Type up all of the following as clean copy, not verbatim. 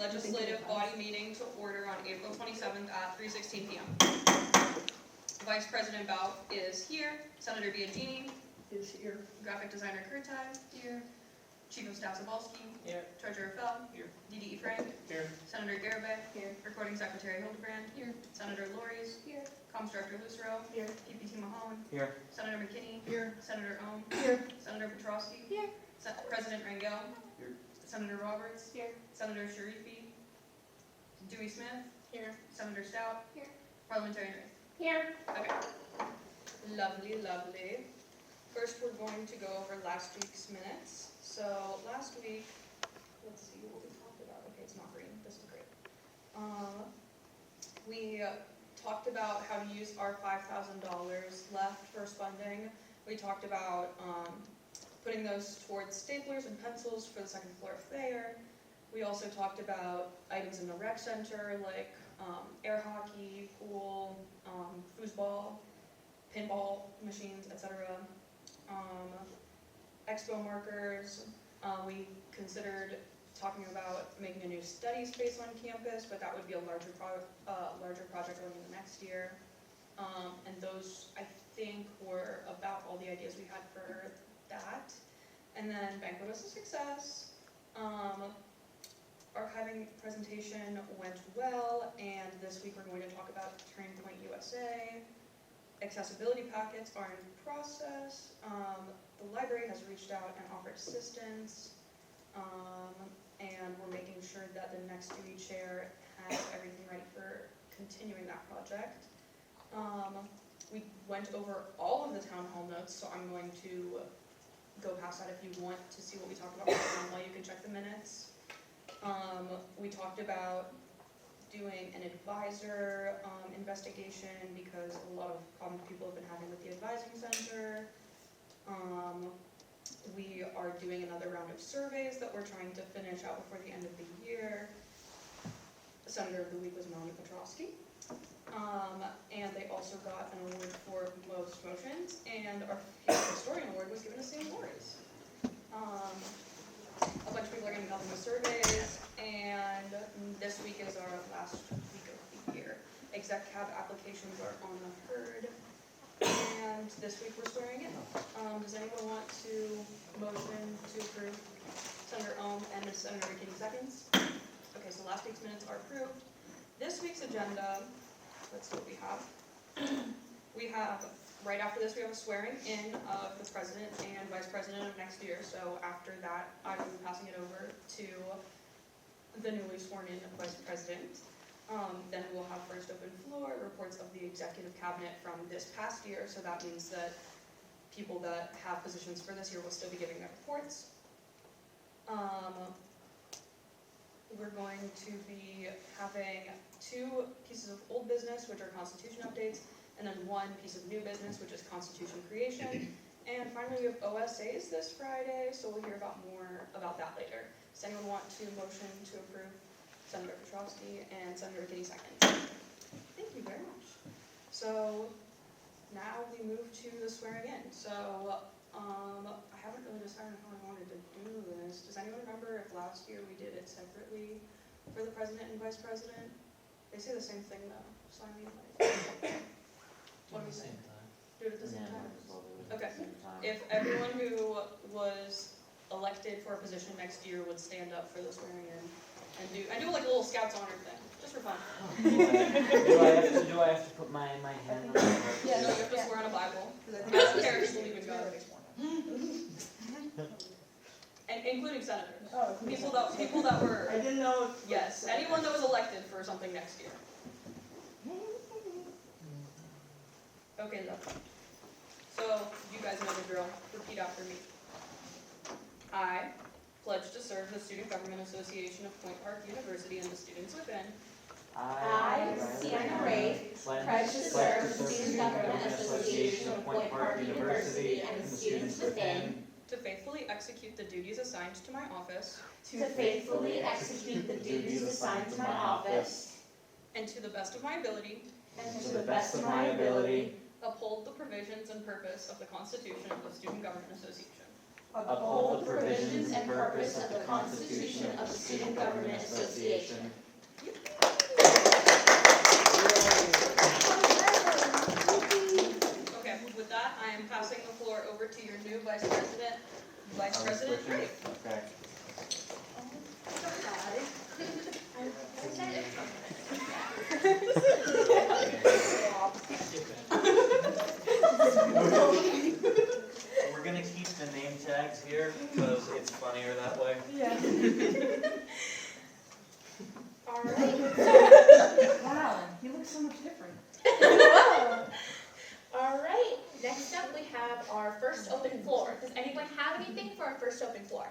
legislative body meeting to order on April 27th at 3:16 p.m. Vice President Bout is here. Senator Biagini Is here. Graphic designer Kurtai here. Chief of Staff Zabalski. Here. Treasurer Fell. Here. DDE Frank. Here. Senator Garibay. Here. Recording Secretary Hildebrand. Here. Senator Lories. Here. Comms Director Lucero. Here. PPT Mahone. Here. Senator McKinney. Here. Senator Ohm. Here. Senator Petrosky. Here. President Rangel. Here. Senator Roberts. Here. Senator Sharifi. Dewey Smith. Here. Senator Stout. Here. Parliamentarian Wraith. Here. Okay. Lovely, lovely. First, we're going to go over last week's minutes. So last week, let's see what we talked about. Okay, it's not green. This is great. We talked about how to use our $5,000 left for funding. We talked about putting those towards staplers and pencils for the second floor fair. We also talked about items in the rec center like air hockey, pool, foosball, pinball machines, etc. Expo markers. We considered talking about making a new study space on campus, but that would be a larger project going into next year. And those, I think, were about all the ideas we had for that. And then banquet was a success. Archiving presentation went well, and this week we're going to talk about Turning Point USA. Accessibility packets are in process. The library has reached out and offered assistance, and we're making sure that the next duty chair has everything ready for continuing that project. We went over all of the town hall notes, so I'm going to go past that. If you want to see what we talked about in the town hall, you can check the minutes. We talked about doing an advisor investigation because a lot of problems people have been having with the advising center. We are doing another round of surveys that we're trying to finish out before the end of the year. Senator of the Week was Melanie Petrosky. And they also got an award for most motions, and our historian award was given to Sam Lories. A bunch of people are going to be helping with surveys, and this week is our last week of the year. Exec cab applications are on the herd, and this week we're swearing in. Does anyone want to motion to approve Senator Ohm and Senator McKinney seconds? Okay, so last week's minutes are approved. This week's agenda, let's see what we have. We have, right after this, we have a swearing in of the president and vice president of next year. So after that, I will be passing it over to the newly sworn in vice president. Then we'll have first open floor, reports of the executive cabinet from this past year. So that means that people that have positions for this year will still be giving their reports. We're going to be having 2 pieces of old business, which are constitution updates, and then 1 piece of new business, which is constitution creation. And finally, we have OSAs this Friday, so we'll hear about more about that later. Does anyone want to motion to approve Senator Petrosky and Senator McKinney seconds? Thank you very much. So now we move to the swearing in. So I haven't really decided how I wanted to do this. Does anyone remember if last year we did it separately for the president and vice president? They say the same thing though. Sign me like. What do we say? Do it at the same time? Okay. If everyone who was elected for a position next year would stand up for the swearing in and do like a little Scouts honor thing, just for fun. Do I have to put my hand on it? Yeah, no, you have to swear on a Bible. I don't care if you believe in God. And including senators. Oh, People that were, I didn't know. yes, anyone that was elected for something next year. Okay, lovely. So, you guys know the drill. Repeat after me. I pledge to serve the Student Government Association of Point Park University and the students within. I, Sienna Ray, pledge to serve the Student Government Association of Point Park University and the students within. To faithfully execute the duties assigned to my office. To faithfully execute the duties assigned to my office. And to the best of my ability. And to the best of my ability. Uphold the provisions and purpose of the Constitution of the Student Government Association. uphold the provisions and purpose of the Constitution of the Student Government Association. Okay, with that, I am passing the floor over to your new Vice President, Vice President Drake. Okay. We're gonna keep the name tags here because it's funnier that way. Yeah. All right. Wow, he looks so much different. All right, next up we have our first open floor. Does anyone have anything for our first open floor?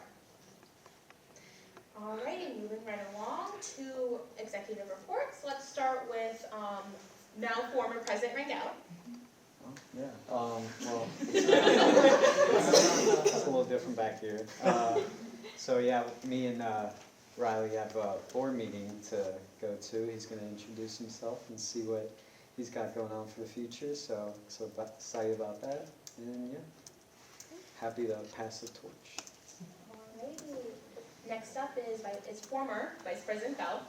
All righty, moving right along to executive reports. Let's start with now former President Rangel. Yeah, well, it's a little different back here. So yeah, me and Riley have a board meeting to go to. He's going to introduce himself and see what he's got going on for the future. So excited about that, and yeah, happy to pass the torch. Alrighty. Next up is former Vice President Bell.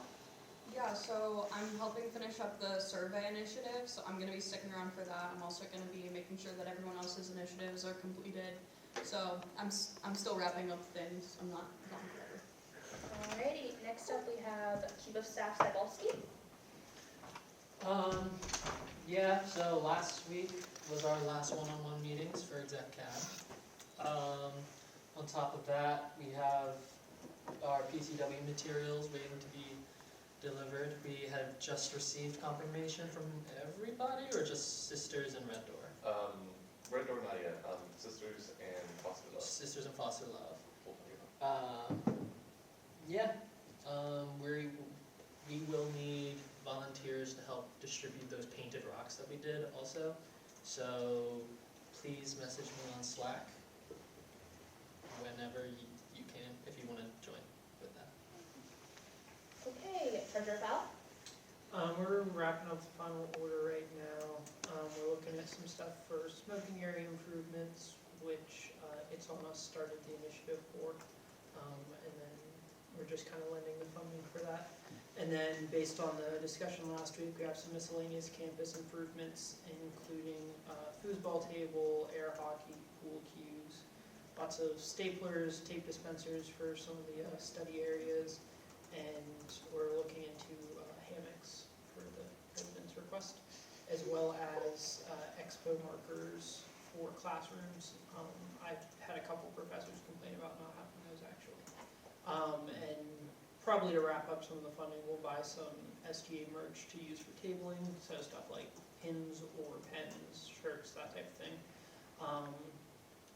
Yeah, so I'm helping finish up the survey initiative, so I'm going to be sticking around for that. I'm also going to be making sure that everyone else's initiatives are completed. So I'm still wrapping up things. I'm not gone forever. Alrighty. Next up we have Chief of Staff Cybulski. Yeah, so last week was our last one-on-one meetings for Exec Cab. On top of that, we have our PCW materials waiting to be delivered. We have just received confirmation from everybody, or just Sisters and Red Door? Red Door not yet, Sisters and Foster Love. Sisters and Foster Love. We'll Yeah, we will need volunteers to help distribute those painted rocks that we did also. So please message me on Slack whenever you can, if you want to join with that. Okay, Treasurer Bell. We're wrapping up the final order right now. We're looking at some stuff for smoking area improvements, which It's On Us started the initiative for. And then we're just kind of lending the funding for that. And then based on the discussion last week, we have some miscellaneous campus improvements, including foosball table, air hockey, pool cues, lots of staplers, tape dispensers for some of the study areas, and we're looking into hammocks for the president's request, as well as expo markers for classrooms. I've had a couple professors complain about not having those actually. And probably to wrap up some of the funding, we'll buy some SGA merch to use for tabling, so stuff like pins or pens, shirts, that type of thing.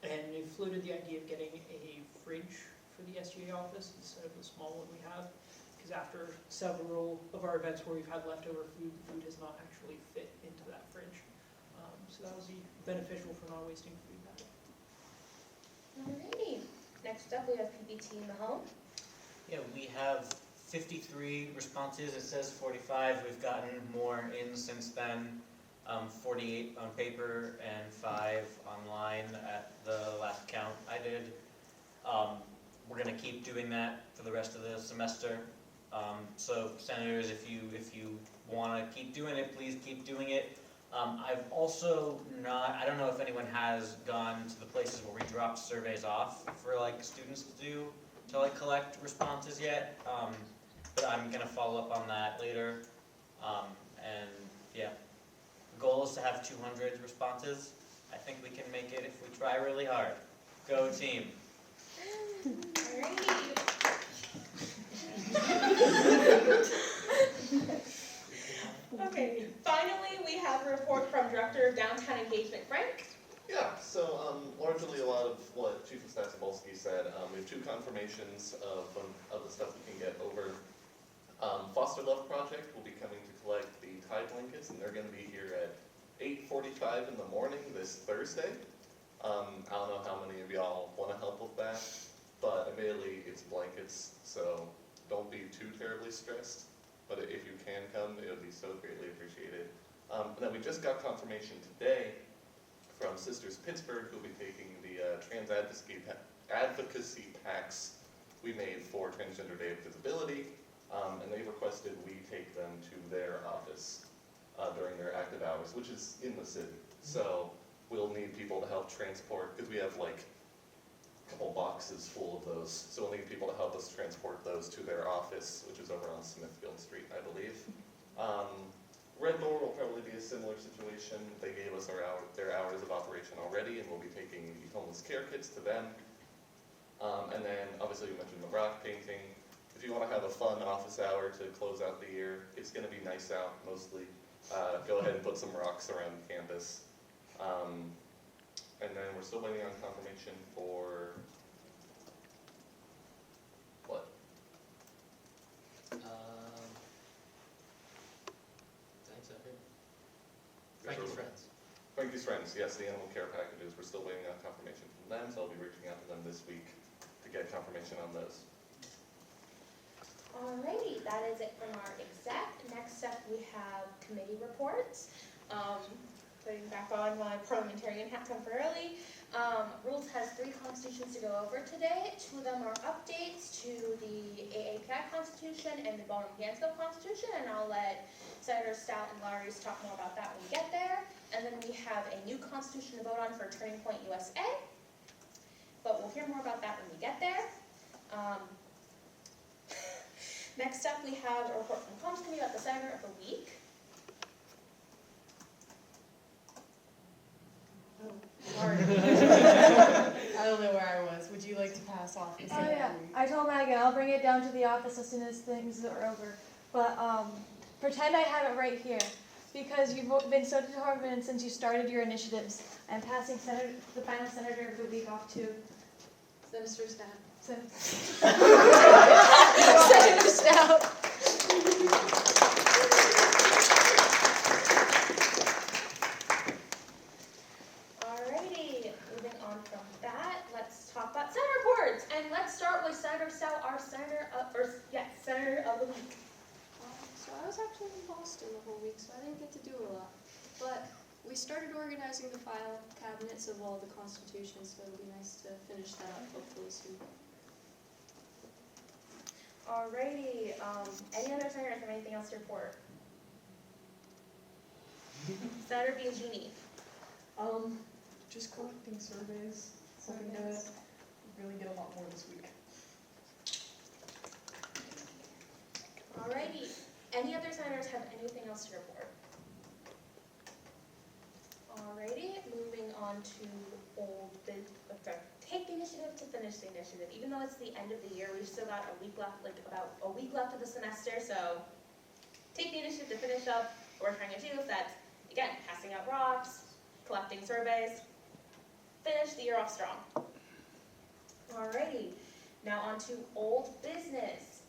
And we floated the idea of getting a fridge for the SGA office instead of the small one we have, because after several of our events where we've had leftover food, the food has not actually fit into that fridge. So that would be beneficial for not wasting food that way. Alrighty. Next up, we have PPT in the home. Yeah, we have 53 responses. It says 45. We've gotten more in since then. 48 on paper and 5 online at the last count I did. We're going to keep doing that for the rest of the semester. So senators, if you want to keep doing it, please keep doing it. I've also I don't know if anyone has gone to the places where we dropped surveys off for like students to do, to like collect responses yet. But I'm going to follow up on that later. And yeah, the goal is to have 200 responses. I think we can make it if we try really hard. Go team. Alrighty. Okay, finally, we have a report from Director of Downtown Engagement, Frank. Yeah, so largely a lot of what Chief of Staff Cybulski said. We have 2 confirmations of the stuff we can get over. Foster Love Project will be coming to collect the Tide blankets, and they're going to be here at 8:45 in the morning this Thursday. I don't know how many of y'all want to help with that, but admittedly it's blankets, so don't be too terribly stressed. But if you can come, it would be so greatly appreciated. And then we just got confirmation today from Sisters Pittsburgh, who'll be taking the trans advocacy packs we made for Transgender Day of Visibility, and they requested we take them to their office during their active hours, which is in the city. So we'll need people to help transport, because we have like a couple boxes full of those. So we'll need people to help us transport those to their office, which is over on Smithfield Street, I believe. Red Door will probably be a similar situation. They gave us their hours of operation already, and we'll be taking the homeless care kits to them. And then, obviously, we mentioned the rock painting. If you want to have a fun office hour to close out the year, it's going to be nice out, mostly. Go ahead and put some rocks around campus. And then we're still waiting on confirmation for what? Thanks, Frankie's Friends. Frankie's Friends, yes, the animal care packages. We're still waiting on confirmation from them, so I'll be reaching out to them this week to get confirmation on those. Alrighty, that is it from our exec. Next up, we have committee reports. Putting back on my parliamentarian hat temporarily. Rules has 3 constitutions to go over today. 2 of them are updates to the AAPI Constitution and the Baldwin-Gansville Constitution, and I'll let Senator Stout and Lowry's talk more about that when we get there. And then we have a new constitution to vote on for Turning Point USA, but we'll hear more about that when we get there. Next up, we have a report from the Comms Committee about the Senator of the Week. I don't know where I was. Would you like to pass off the Oh yeah, I told Megan I'll bring it down to the office as soon as things are over. But pretend I have it right here, because you've been so determined since you started your initiatives. I'm passing the final Senator of the Week off to Senator Stout. Senator Stout. Alrighty, moving on from that, let's talk about Senator reports, and let's start with Senator Stout, our Senator of the Week. So I was actually in Boston the whole week, so I didn't get to do a lot. But we started organizing the file cabinets of all the constitutions, so it'll be nice to finish that up hopefully soon. Alrighty, any other senators have anything else to report? Senator Biagini. Just collecting surveys, hoping to really get a lot more this week. Alrighty, any other senators have anything else to report? Alrighty, moving on to take the initiative to finish the initiative. Even though it's the end of the year, we've still got a week left, like about a week left of the semester, so take the initiative to finish up what we're trying to do. So that's, again, passing out rocks, collecting surveys, finish the year off strong. Alrighty, now on to old business.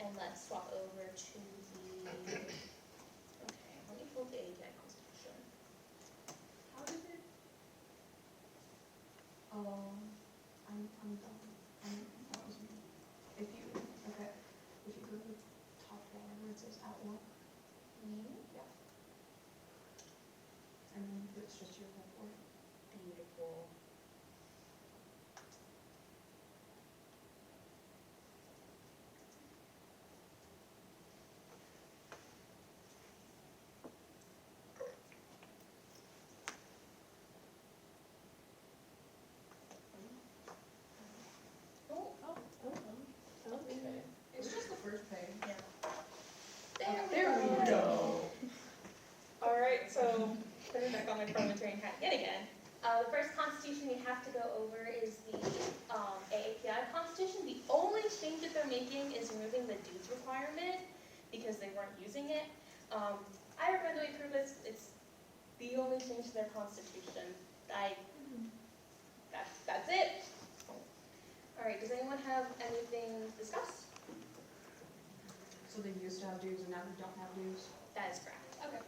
And let's swap over to the, okay, let me pull the API Constitution. How did it? I'm done. That was me. If you go to the top bar where it says outlook, Yeah. and then it's just your report. Beautiful. Okay. It's just the first page. There we go. Alright, so putting back on my parliamentarian hat yet again. The first constitution we have to go over is the AAPI Constitution. The only change that they're making is removing the dues requirement because they weren't using it. I recommend that we approve this. It's the only change to their constitution. That's it. Alright, does anyone have anything to discuss? So they used to have dues and now they don't have dues? That is correct. Okay.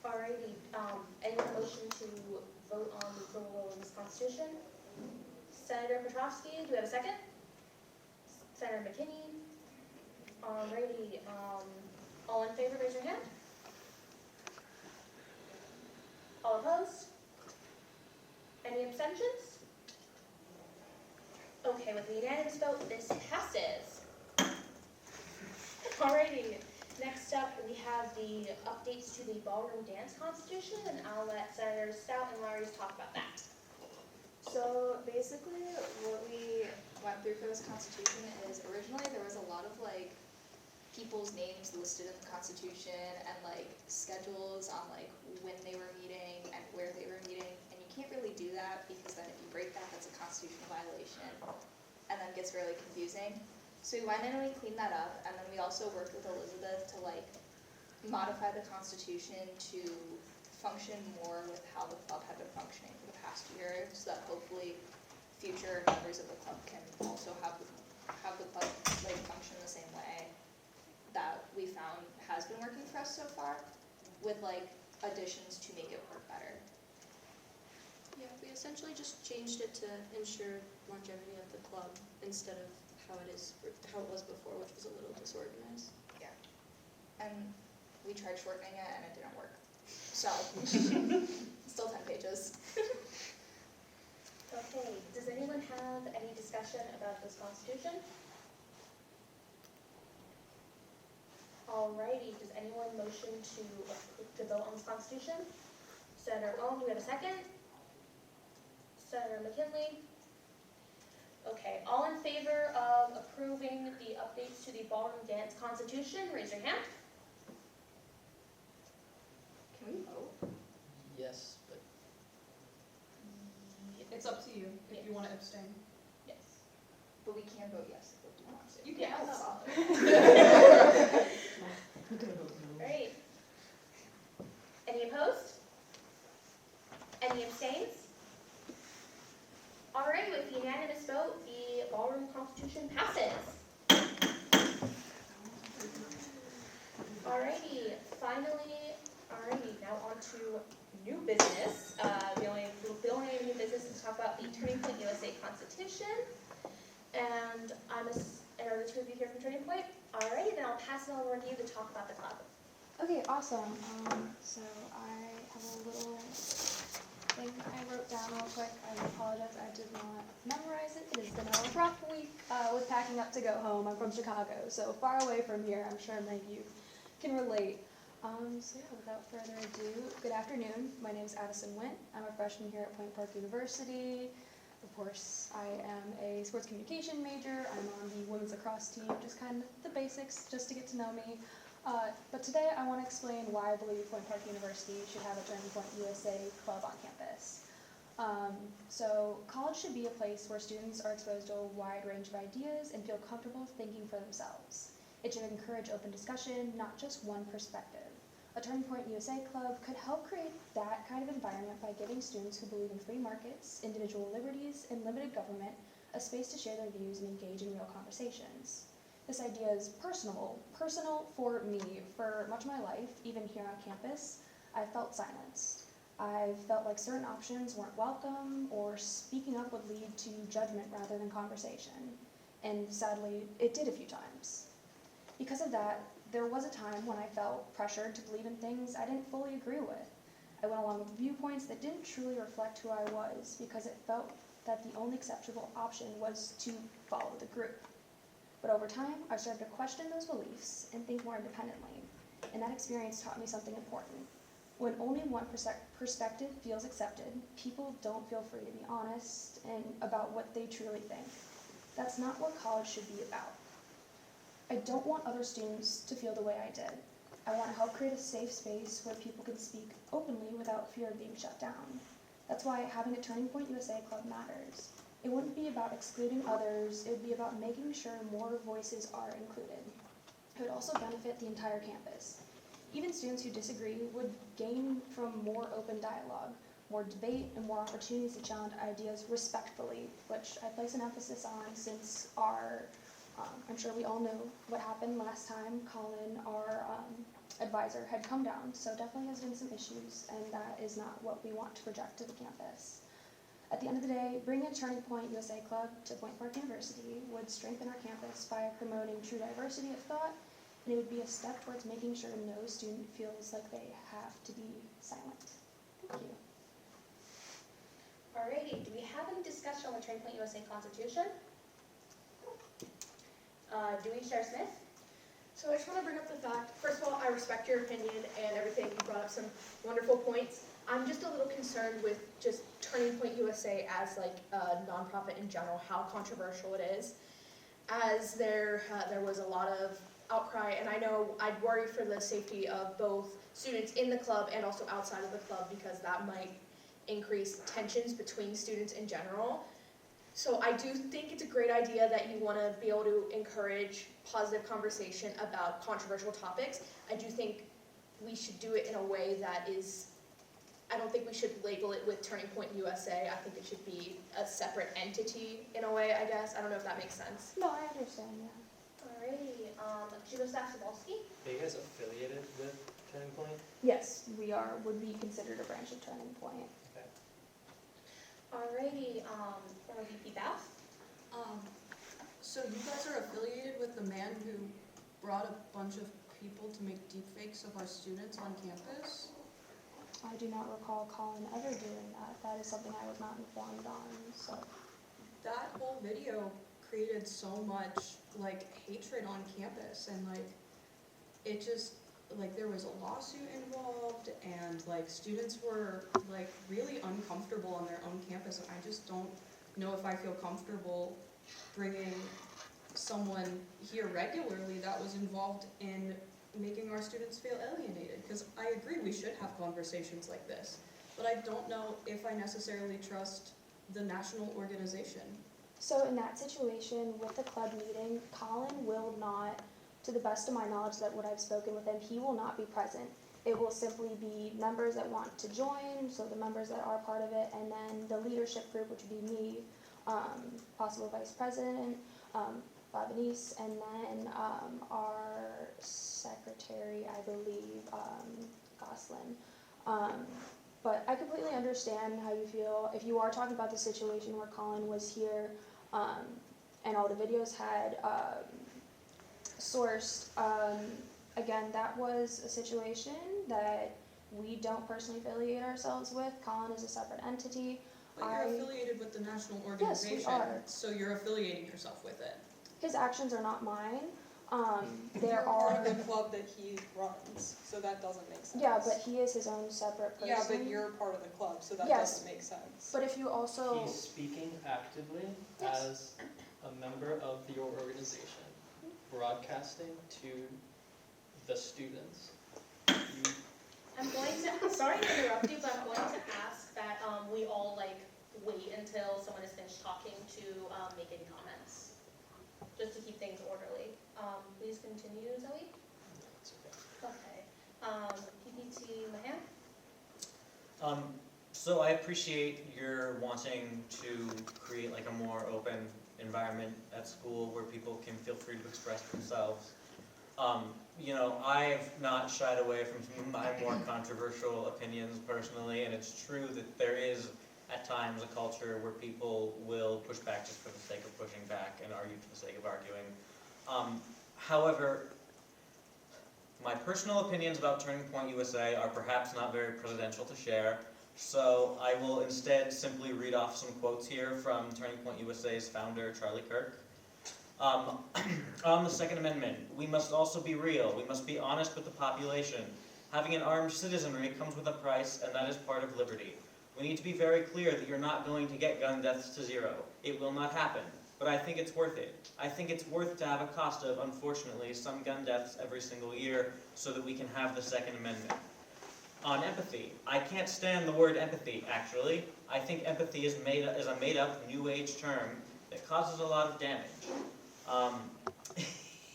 Alrighty, any motion to vote on the approval of this constitution? Senator Petrovsky, do we have a second? Senator McKinney? Alrighty, all in favor, raise your hand. All opposed? Any abstentions? Okay, with a unanimous vote, this passes. Alrighty, next up, we have the updates to the ballroom dance constitution, and I'll let Senators Stout and Lowry talk about that. So basically, what we went through for this constitution is originally there was a lot of like people's names listed in the constitution and like schedules on like when they were meeting and where they were meeting, and you can't really do that because then if you break that, that's a constitutional violation, and then it gets really confusing. So we went in and we cleaned that up, and then we also worked with Elizabeth to like modify the constitution to function more with how the club had been functioning for the past year, so that hopefully future members of the club can also have the club like function the same way that we found has been working for us so far, with like additions to make it work better. Yeah, we essentially just changed it to ensure longevity of the club instead of how it was before, which was a little disorganized. And we tried shortening it and it didn't work. So, still 10 pages. Okay, does anyone have any discussion about this constitution? Alrighty, does anyone motion to vote on this constitution? Senator Owen, do we have a second? Senator McKinley? Okay, all in favor of approving the updates to the ballroom dance constitution, raise your hand. Can we vote? Yes, but It's up to you if you want to abstain. Yes. But we can vote yes if we want to. You Yes. Alright. Any opposed? Any abstains? Alright, with unanimous vote, the ballroom constitution passes. Alrighty, now on to new business. The only new business is to talk about the Turning Point USA Constitution. And are the two of you here from Turning Point? Alrighty, then I'll pass it over to you to talk about the club. Okay, awesome. So I have a little thing I wrote down real quick. I apologize, I did not memorize it. It has been a rough week with packing up to go home. I'm from Chicago, so far away from here. I'm sure many of you can relate. So yeah, without further ado, good afternoon. My name is Addison Wint. I'm a freshman here at Point Park University. Of course, I am a sports communication major. I'm on the women's lacrosse team, just kind of the basics, just to get to know me. But today I want to explain why I believe Point Park University should have a Turning Point USA club on campus. So college should be a place where students are exposed to a wide range of ideas and feel comfortable thinking for themselves. It should encourage open discussion, not just one perspective. A Turning Point USA club could help create that kind of environment by giving students who believe in free markets, individual liberties, and limited government a space to share their views and engage in real conversations. This idea is personal for me. For much of my life, even here on campus, I felt silenced. I felt like certain options weren't welcome, or speaking up would lead to judgment rather than conversation. And sadly, it did a few times. Because of that, there was a time when I felt pressured to believe in things I didn't fully agree with. I went along with viewpoints that didn't truly reflect who I was, because it felt that the only acceptable option was to follow the group. But over time, I started to question those beliefs and think more independently, and that experience taught me something important. When only one perspective feels accepted, people don't feel free to be honest and about what they truly think. That's not what college should be about. I don't want other students to feel the way I did. I want to help create a safe space where people can speak openly without fear of being shut down. That's why having a Turning Point USA club matters. It wouldn't be about excluding others, it would be about making sure more voices are included. It would also benefit the entire campus. Even students who disagree would gain from more open dialogue, more debate, and more opportunities to challenge ideas respectfully, which I place an emphasis on since I'm sure we all know what happened last time Colin, our advisor, had come down, so definitely has been some issues, and that is not what we want to project to the campus. At the end of the day, bringing a Turning Point USA club to Point Park University would strengthen our campus by promoting true diversity of thought, and it would be a step towards making sure no student feels like they have to be silent. you. Alrighty, do we have any discussion on the Turning Point USA Constitution? Dewey Chair Smith? So I just want to bring up the fact, first of all, I respect your opinion and everything. You brought up some wonderful points. I'm just a little concerned with just Turning Point USA as like a nonprofit in general, how controversial it is. As there was a lot of outcry, and I know I'd worry for the safety of both students in the club and also outside of the club, because that might increase tensions between students in general. So I do think it's a great idea that you want to be able to encourage positive conversation about controversial topics. I do think we should do it in a way that is, I don't think we should label it with Turning Point USA. I think it should be a separate entity in a way, I guess. I don't know if that makes sense. No, I understand, yeah. Alrighty, Chief Staff Sabalski? Are you guys affiliated with Turning Point? Yes, we would be considered a branch of Turning Point. Okay. Alrighty, former VP Bath? So you guys are affiliated with the man who brought a bunch of people to make deepfakes of our students on campus? I do not recall Colin ever doing that. That is something I was not informed on, so. That whole video created so much like hatred on campus, and like it just like there was a lawsuit involved, and like students were like really uncomfortable on their own campus, and I just don't know if I feel comfortable bringing someone here regularly that was involved in making our students feel alienated, because I agree we should have conversations like this, but I don't know if I necessarily trust the national organization. So in that situation with the club meeting, Colin will not, to the best of my knowledge that what I've spoken with him, he will not be present. It will simply be members that want to join, so the members that are part of it, and then the leadership group, which would be me, possible vice president, Bobanice, and then our secretary, I believe, Goslin. But I completely understand how you feel. If you are talking about the situation where Colin was here and all the videos had sourced, again, that was a situation that we don't personally affiliate ourselves with. Colin is a separate entity. But you're affiliated with the national organization, Yes, we are. so you're affiliating yourself with it. His actions are not mine. You're There part are, of the club that he runs, so that doesn't make sense. yeah, but he is his own separate person. Yeah, but you're part of the club, so that Yes. doesn't make sense. But if you also, He's speaking actively Yes. as a member of your organization, broadcasting to the students. I'm sorry to interrupt you, but I'm going to ask that we all wait until someone is finished talking to make any comments, just to keep things orderly. Please continue, Zoe. It's okay. Okay. PPT Mahan? So I appreciate your wanting to create like a more open environment at school where people can feel free to express themselves. You know, I've not shied away from some of my more controversial opinions personally, and it's true that there is at times a culture where people will push back just for the sake of pushing back and argue for the sake of arguing. However, my personal opinions about Turning Point USA are perhaps not very presidential to share, so I will instead simply read off some quotes here from Turning Point USA's founder, Charlie Kirk. On the Second Amendment, we must also be real. We must be honest with the population. Having an armed citizenry comes with a price, and that is part of liberty. We need to be very clear that you're not going to get gun deaths to zero. It will not happen, but I think it's worth it. I think it's worth to have a cost of, unfortunately, some gun deaths every single year so that we can have the Second Amendment. On empathy, I can't stand the word empathy, actually. I think empathy is a made-up, new age term that causes a lot of damage.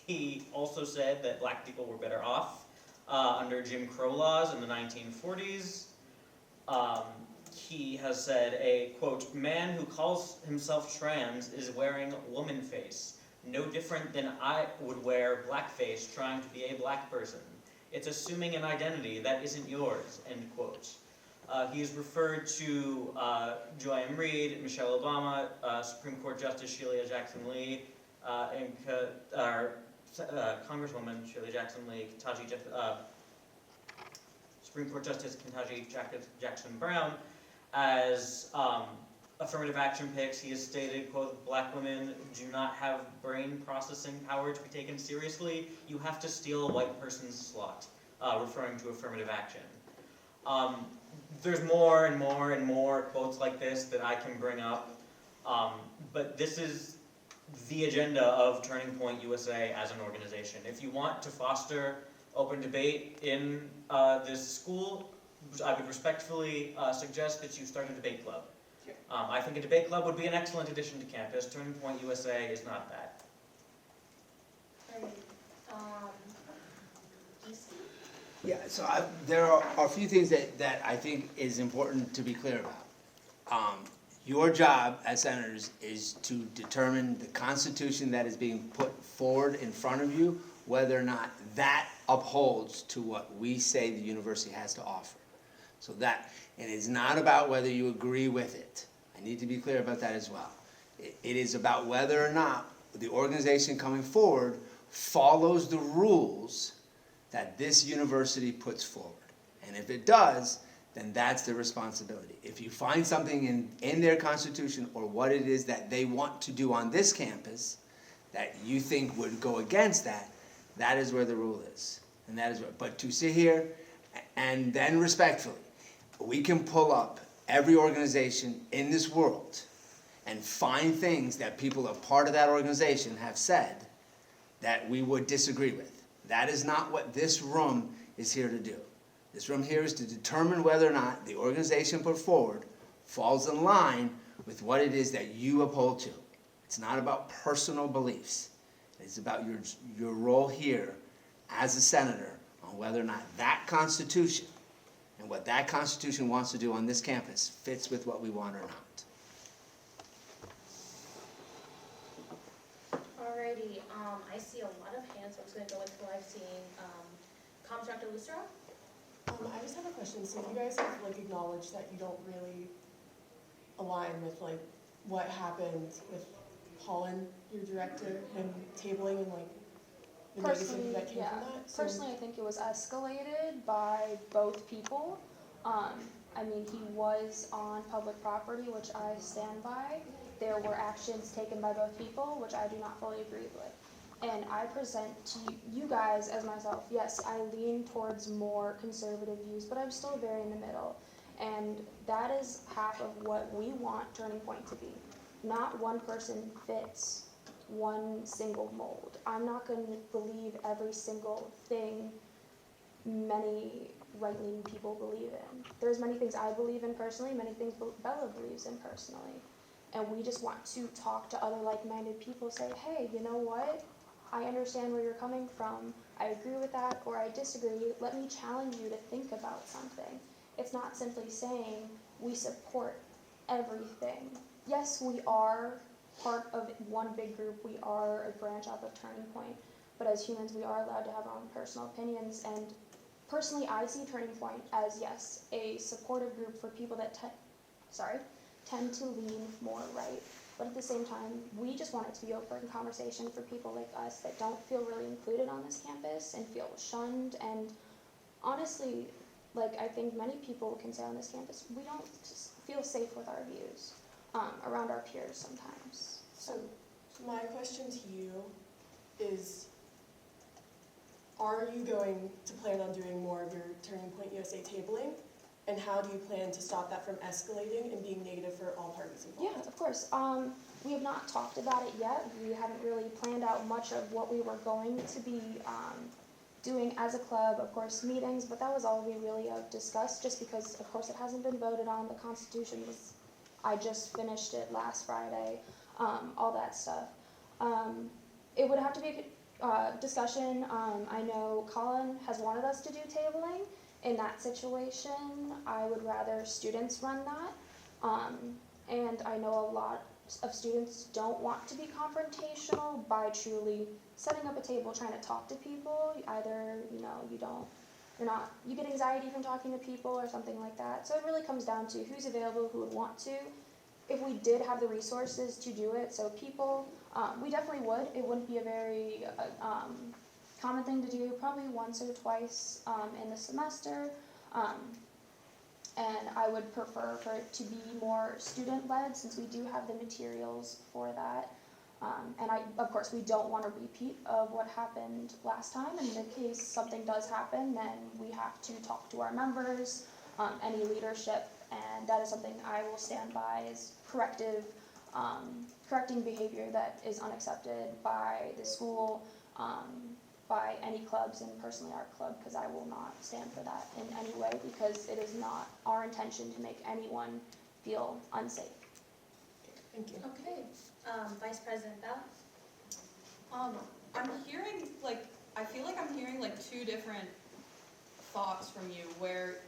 He also said that black people were better off under Jim Crow laws in the 1940s. He has said a, quote, man who calls himself trans is wearing woman face, no different than I would wear blackface trying to be a black person. It's assuming an identity that isn't yours, end quote. He has referred to Joy M. Reid, Michelle Obama, Supreme Court Justice Sheila Jackson Lee, and Congresswoman Sheila Jackson Lee, Supreme Court Justice Ketanji Jackson Brown as affirmative action picks. He has stated, quote, "Black women do not have brain processing power to be taken seriously. You have to steal a white person's slot," referring to affirmative action. There's more and more and more quotes like this that I can bring up, but this is the agenda of Turning Point USA as an organization. If you want to foster open debate in this school, I would respectfully suggest that you start a debate club. I think a debate club would be an excellent addition to campus. Turning Point USA is not that. Yeah, so there are a few things that I think is important to be clear about. Your job as senators is to determine the Constitution that is being put forward in front of you, whether or not that upholds to what we say the university has to offer. So that, and it's not about whether you agree with it. I need to be clear about that as well. It is about whether or not the organization coming forward follows the rules that this university puts forward. And if it does, then that's their responsibility. If you find something in their Constitution or what it is that they want to do on this campus that you think would go against that, that is where the rule is. And that is where, but to sit here and then respectfully, we can pull up every organization in this world and find things that people a part of that organization have said that we would disagree with. That is not what this room is here to do. This room here is to determine whether or not the organization put forward falls in line with what it is that you uphold to. It's not about personal beliefs. It's about your role here as a senator on whether or not that Constitution and what that Constitution wants to do on this campus fits with what we want or not. Alrighty, I see a lot of hands, so I'm just gonna go until I've seen, Comms Director Lucero? I just have a question. So you guys have like acknowledged that you don't really align with like what happened with Holland, your director, him tabling and like the negativity that came from that? So Personally, I think it was escalated by both people. I mean, he was on public property, which I stand by. There were actions taken by both people, which I do not fully agree with. And I present to you guys as myself, yes, I lean towards more conservative views, but I'm still very in the middle. And that is half of what we want Turning Point to be. Not one person fits one single mold. I'm not going to believe every single thing many right-leaning people believe in. There's many things I believe in personally, many things Bella believes in personally. And we just want to talk to other like-minded people, say, hey, you know what? I understand where you're coming from. I agree with that, or I disagree. Let me challenge you to think about something. It's not simply saying we support everything. Yes, we are part of one big group. We are a branch off of Turning Point. But as humans, we are allowed to have our own personal opinions. And personally, I see Turning Point as, yes, a supportive group for people that tend to lean more right. But at the same time, we just want it to be open conversation for people like us that don't feel really included on this campus and feel shunned. And honestly, like I think many people can say on this campus, we don't just feel safe with our views around our peers sometimes. So my question to you is, are you going to plan on doing more of your Turning Point USA tabling? And how do you plan to stop that from escalating and being negative for all parties involved? Yeah, of course. We have not talked about it yet. We haven't really planned out much of what we were going to be doing as a club. Of course, meetings, but that was all we really have discussed, just because, of course, it hasn't been voted on. The Constitution was, I just finished it last Friday, all that stuff. It would have to be a discussion. I know Colin has wanted us to do tabling. In that situation, I would rather students run that. And I know a lot of students don't want to be confrontational by truly setting up a table, trying to talk to people. Either, you get anxiety from talking to people or something like that. So it really comes down to who's available, who would want to. If we did have the resources to do it, so people, we definitely would. It wouldn't be a very common thing to do, probably once or twice in the semester. And I would prefer for it to be more student-led, since we do have the materials for that. And of course, we don't want a repeat of what happened last time. In the case something does happen, then we have to talk to our members, any leadership, and that is something I will stand by, is correcting behavior that is unaccepted by the school, by any clubs, and personally our club, because I will not stand for that in any way, because it is not our intention to make anyone feel unsafe. Thank you. Okay, Vice President Bell? I'm hearing, like, I feel like I'm hearing like two different thoughts from you, where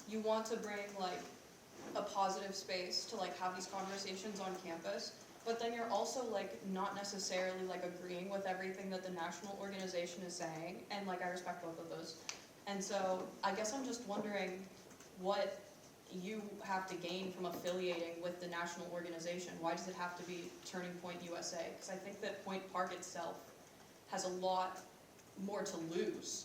you want to bring like a positive space to like have these conversations on campus, but then you're also like not necessarily like agreeing with everything that the national organization is saying, and like I respect both of those. And so I guess I'm just wondering what you have to gain from affiliating with the national organization. Why does it have to be Turning Point USA? Because I think that Point Park itself has a lot more to lose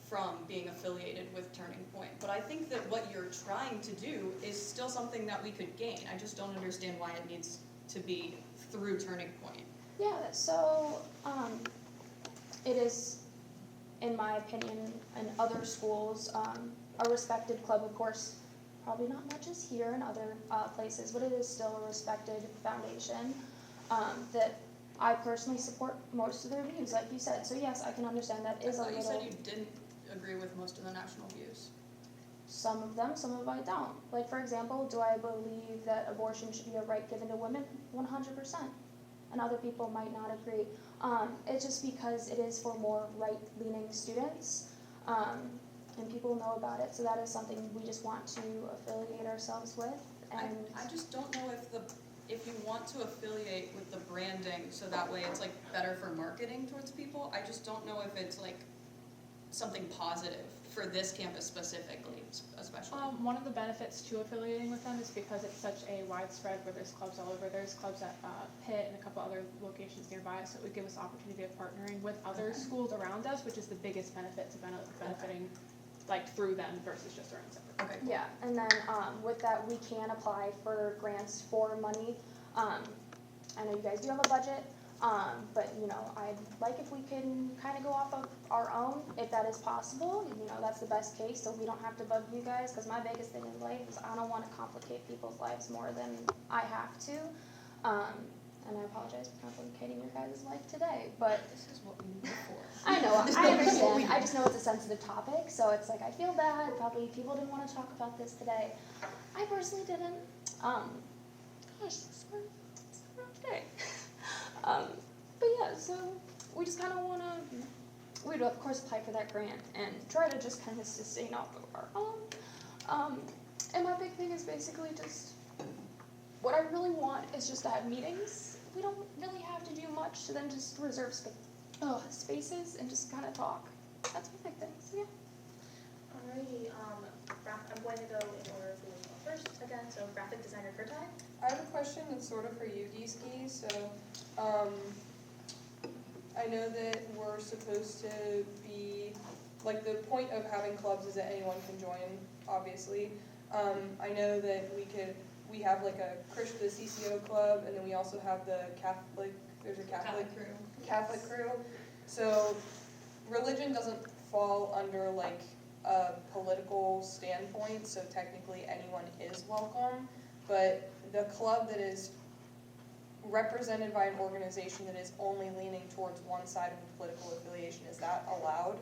from being affiliated with Turning Point. But I think that what you're trying to do is still something that we could gain. I just don't understand why it needs to be through Turning Point. Yeah, so it is, in my opinion, in other schools, a respected club, of course, probably not much as here in other places, but it is still a respected foundation that I personally support most of their views, like you said. So yes, I can understand that is a little... You said you didn't agree with most of the national views. Some of them, some of I don't. Like, for example, do I believe that abortion should be a right given to women? 100%. And other people might not agree. It's just because it is for more right-leaning students, and people know about it. So that is something we just want to affiliate ourselves with. And I just don't know if you want to affiliate with the branding so that way it's like better for marketing towards people. I just don't know if it's like something positive for this campus specifically, especially. One of the benefits to affiliating with them is because it's such a widespread, where there's clubs all over. There's clubs at Pitt and a couple other locations nearby, so it would give us the opportunity of partnering with other schools around us, which is the biggest benefit to benefiting like through them versus just our own separate. Okay. Cool. yeah, and then with that, we can apply for grants for money. I know you guys do have a budget, but you know, I'd like if we can kind of go off of our own, if that is possible. You know, that's the best case, so we don't have to bug you guys, because my biggest thing in life is I don't want to complicate people's lives more than I have to. And I apologize for complicating your guys' life today, but This is what we need for. I know, I understand. I just know it's a sensitive topic, so it's like I feel bad. Probably people didn't want to talk about this today. I personally didn't. Gosh, it's a rough day. But yeah, so we just kind of want to, we'd of course apply for that grant and try to just kind of sustain off of our own. And my big thing is basically just, what I really want is just to have meetings. We don't really have to do much to then just reserve spaces and just kind of talk. That's my big thing, so yeah. Alrighty, I'm going to go in order of who was first again, so graphic designer for time. I have a question that's sort of for you, Giski. So, I know that we're supposed to be, like, the point of having clubs is that anyone can join, obviously. I know that we have like the CCO club, and then we also have the Catholic, there's a Catholic crew. So, religion doesn't fall under like a political standpoint, so technically anyone is welcome, but the club that is represented by an organization that is only leaning towards one side of a political affiliation, is that allowed?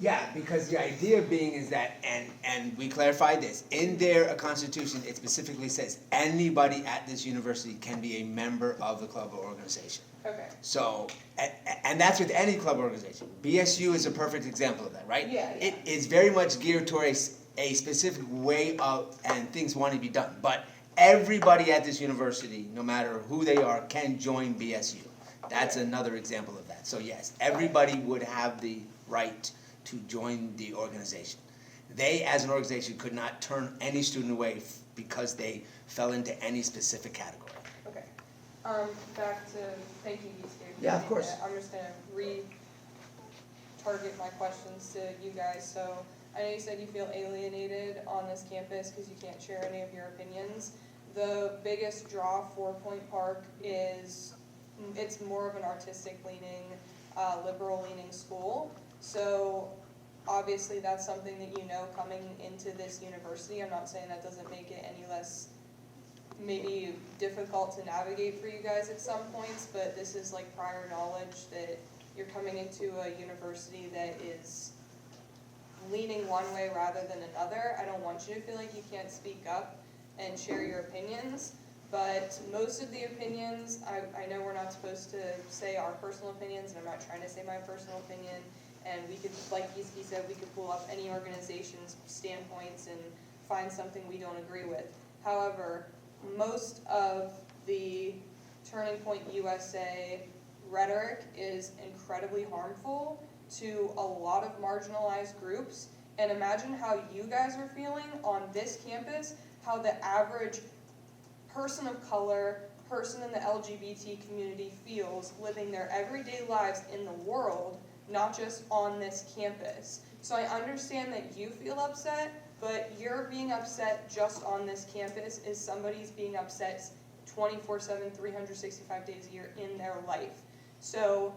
Yeah, because the idea being is that, and we clarified this, in their constitution, it specifically says anybody at this university can be a member of the club or organization. Okay. So, and that's with any club or organization. BSU is a perfect example of that, right? Yeah. It is very much geared towards a specific way of, and things want to be done. But everybody at this university, no matter who they are, can join BSU. That's another example of that. So yes, everybody would have the right to join the organization. They, as an organization, could not turn any student away because they fell into any specific category. Okay. Back to, thank you, Giski. Yeah, of course. I'm just gonna re-target my questions to you guys. So, I know you said you feel alienated on this campus because you can't share any of your opinions. The biggest draw for Point Park is it's more of an artistic leaning, liberal leaning school. So obviously that's something that you know coming into this university. I'm not saying that doesn't make it any less maybe difficult to navigate for you guys at some points, but this is like prior knowledge that you're coming into a university that is leaning one way rather than another. I don't want you to feel like you can't speak up and share your opinions, but most of the opinions, I know we're not supposed to say our personal opinions, and I'm not trying to say my personal opinion, and we could, like Giski said, we could pull up any organization's standpoints and find something we don't agree with. However, most of the Turning Point USA rhetoric is incredibly harmful to a lot of marginalized groups, and imagine how you guys are feeling on this campus, how the average person of color, person in the LGBT community feels living their everyday lives in the world, not just on this campus. So I understand that you feel upset, but you're being upset just on this campus is somebody's being upset 24/7, 365 days a year in their life. So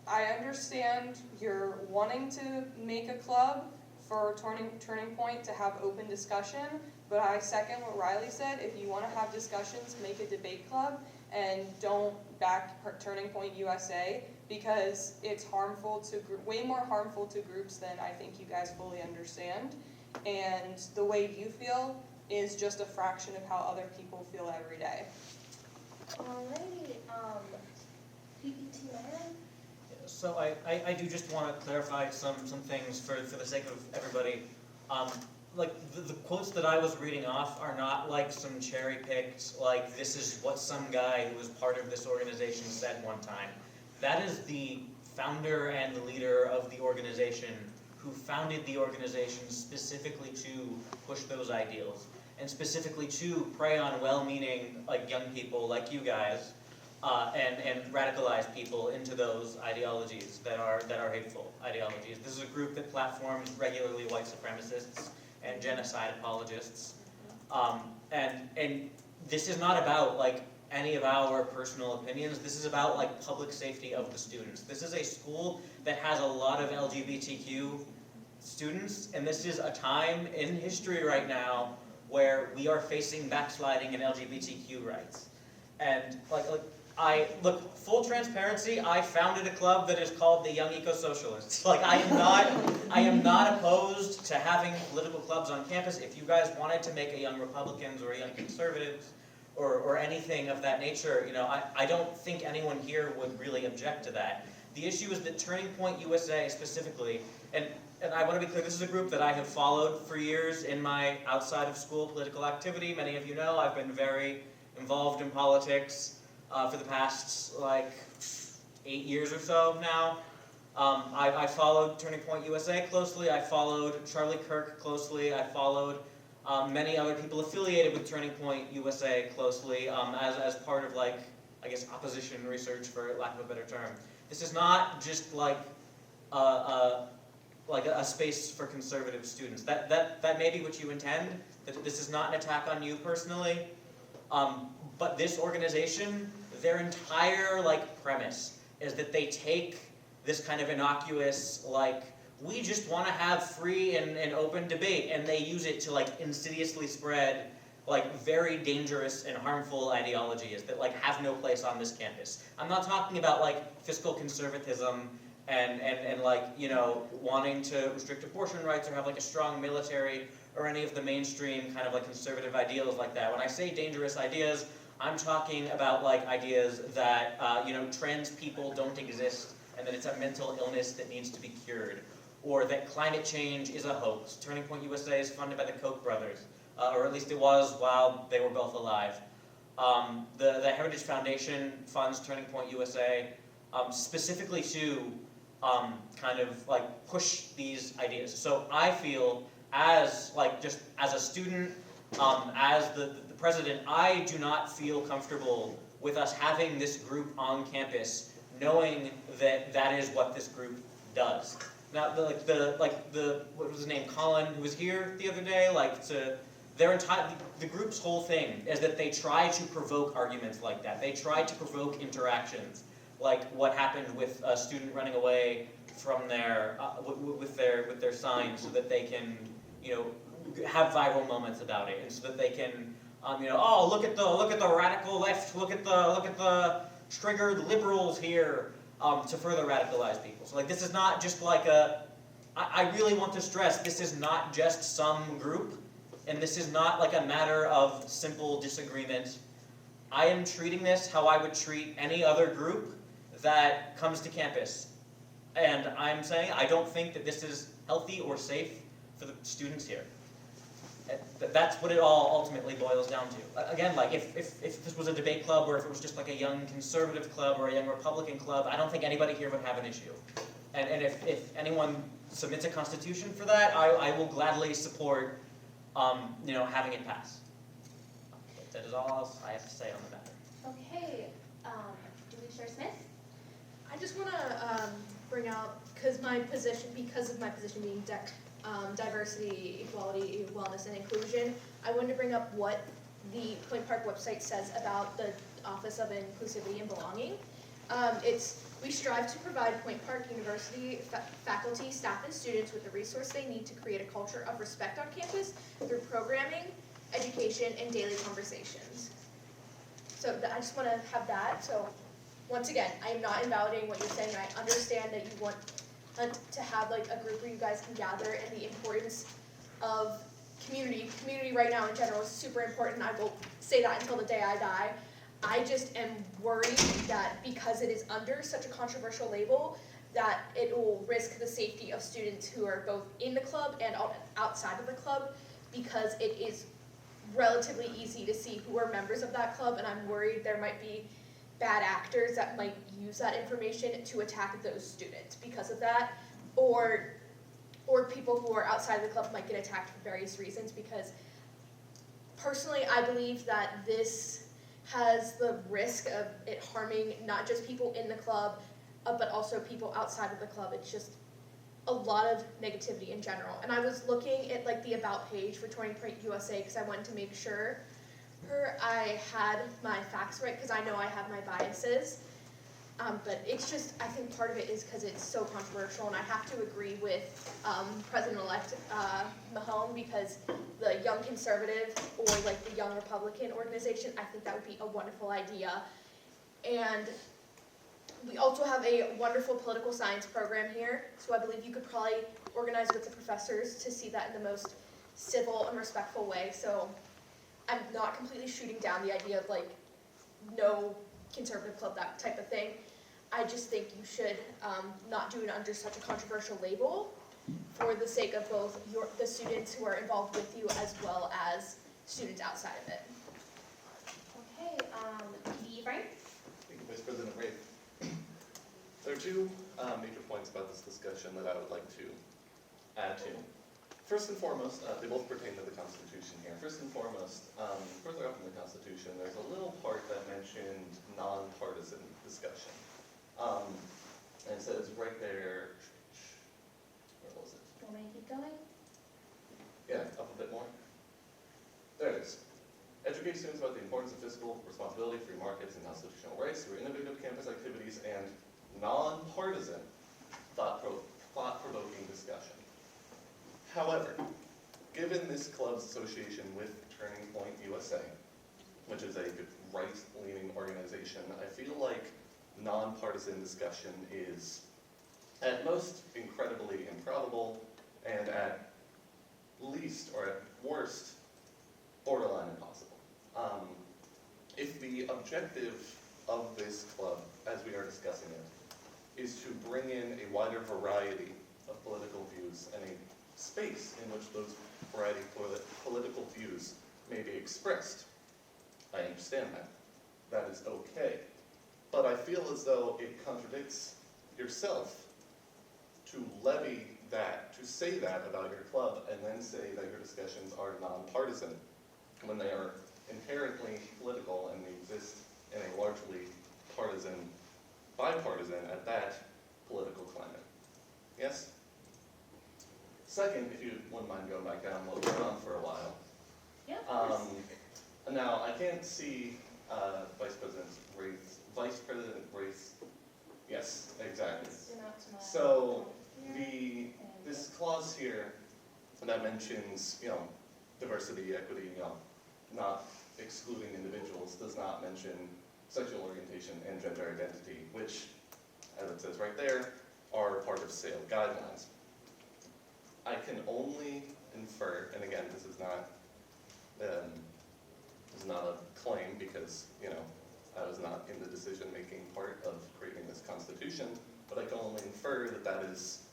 I understand you're wanting to make a club for Turning Point to have open discussion, but I second what Riley said. If you want to have discussions, make a debate club and don't back Turning Point USA, because it's harmful to way more harmful to groups than I think you guys fully understand. And the way you feel is just a fraction of how other people feel every day. Alrighty, PPT man. So I do just want to clarify some things for the sake of everybody. Like the quotes that I was reading off are not like some cherry picked, like this is what some guy who was part of this organization said one time. That is the founder and the leader of the organization who founded the organization specifically to push those ideals and specifically to prey on well-meaning like young people like you guys and radicalize people into those ideologies that are hateful ideologies. This is a group that platforms regularly white supremacists and genocide apologists, and this is not about like any of our personal opinions. This is about like public safety of the students. This is a school that has a lot of LGBTQ students, and this is a time in history right now where we are facing backsliding in LGBTQ rights. And look, full transparency, I founded a club that is called the Young Eco-Socialists. Like, I am not opposed to having political clubs on campus. If you guys wanted to make a Young Republicans or a Young Conservatives or anything of that nature, you know, I don't think anyone here would really object to that. The issue is that Turning Point USA specifically, and I want to be clear, this is a group that I have followed for years in my outside of school political activity. Many of you know I've been very involved in politics for the past like 8 years or so now. I followed Turning Point USA closely. I followed Charlie Kirk closely. I followed many other people affiliated with Turning Point USA closely as part of like, I guess, opposition research, for lack of a better term. This is not just like a space for conservative students. That may be what you intend. That this is not an attack on you personally. But this organization, their entire like premise is that they take this kind of innocuous, like, we just want to have free and open debate, and they use it to like insidiously spread like very dangerous and harmful ideologies that like have no place on this campus. I'm not talking about like fiscal conservatism and like, you know, wanting to restrict abortion rights or have like a strong military or any of the mainstream kind of like conservative ideals like that. When I say dangerous ideas, I'm talking about like ideas that, you know, trans people don't exist and that it's a mental illness that needs to be cured, or that climate change is a hoax. Turning Point USA is funded by the Koch brothers, or at least it was while they were both alive. The Heritage Foundation funds Turning Point USA specifically to kind of like push these ideas. So I feel as like just as a student, as the president, I do not feel comfortable with us having this group on campus knowing that that is what this group does. Now, what was his name, Colin, who was here the other day, the group's whole thing is that they try to provoke arguments like that. They try to provoke interactions, like what happened with a student running away from with their sign, so that they can, have viral moments about it, and so that they can, oh, look at the radical left, look at the triggered liberals here, to further radicalize people. So this is not just I really want to stress, this is not just some group, and this is not a matter of simple disagreement. I am treating this how I would treat any other group that comes to campus. And I'm saying I don't think that this is healthy or safe for the students here. That's what it all ultimately boils down to. Again, if this was a debate club, or if it was just a young conservative club or a young Republican club, I don't think anybody here would have an issue. And if anyone submits a constitution for that, I will gladly support, having it pass. That is all else I have to say on the matter. Okay, Julie Smith? I just want to bring out, because of my position being diversity, equality, wellness, and inclusion, I wanted to bring up what the Point Park website says about the Office of Inclusivity and Belonging. We strive to provide Point Park University faculty, staff, and students with the resource they need to create a culture of respect on campus through programming, education, and daily conversations. So I just want to have that. So once again, I am not invalidating what you're saying. I understand that you want to have a group where you guys can gather, and the importance of community. Community right now in general is super important. I will say that until the day I die. I just am worried that because it is under such a controversial label, that it will risk the safety of students who are both in the club and outside of the club, because it is relatively easy to see who are members of that club, and I'm worried there might be bad actors that might use that information to attack those students because of that, or people who are outside of the club might get attacked for various reasons, because personally I believe that this has the risk of it harming not just people in the club, but also people outside of the club. It's just a lot of negativity in general. And I was looking at the about page for Turning Point USA because I wanted to make sure I had my facts right, because I know I have my biases. But it's just, I think part of it is because it's so controversial, and I have to agree with President-elect Mahone, because the Young Conservative or the Young Republican organization, I think that would be a wonderful idea. And we also have a wonderful political science program here, so I believe you could probably organize with the professors to see that in the most civil and respectful way. So I'm not completely shooting down the idea of no conservative club, that type of thing. I just think you should not do it under such a controversial label, for the sake of both the students who are involved with you as well as students outside of it. Okay, PD Frank? Thank you, Vice President Rafe. There are two major points about this discussion that I would like to add to. First and foremost, they both pertain to the Constitution here. First and foremost, further up in the Constitution, there's a little part that mentioned nonpartisan discussion. And it says right there, where was it? Want me to keep going? Yeah, up a bit more. There it is. Educate students about the importance of fiscal responsibility, free markets, and constitutional rights through innovative campus activities and nonpartisan, thought-provoking discussion. However, given this club's association with Turning Point USA, which is a right-leaning organization, I feel like nonpartisan discussion is at most incredibly improbable, and at least, or at worst, borderline impossible. If the objective of this club, as we are discussing it, is to bring in a wider variety of political views and a space in which those variety of political views may be expressed, I understand that. That is okay. But I feel as though it contradicts yourself to levy that, to say that about your club, and then say that your discussions are nonpartisan, when they are inherently political and exist in a largely partisan, bipartisan at that, political climate. Yes? second, if you wouldn't mind going back down, we'll go on for a while. Yeah, of course. Now, I can't see Vice President Race, yes, exactly. You're not to my- So, here, this clause here that mentions, diversity, equity, not excluding individuals, does not mention sexual orientation and gender identity, which, as it says right there, are part of SAIL guidelines. I can only infer, and again, this is not a claim because, I was not in the decision-making part of creating this constitution, but I can only infer that that is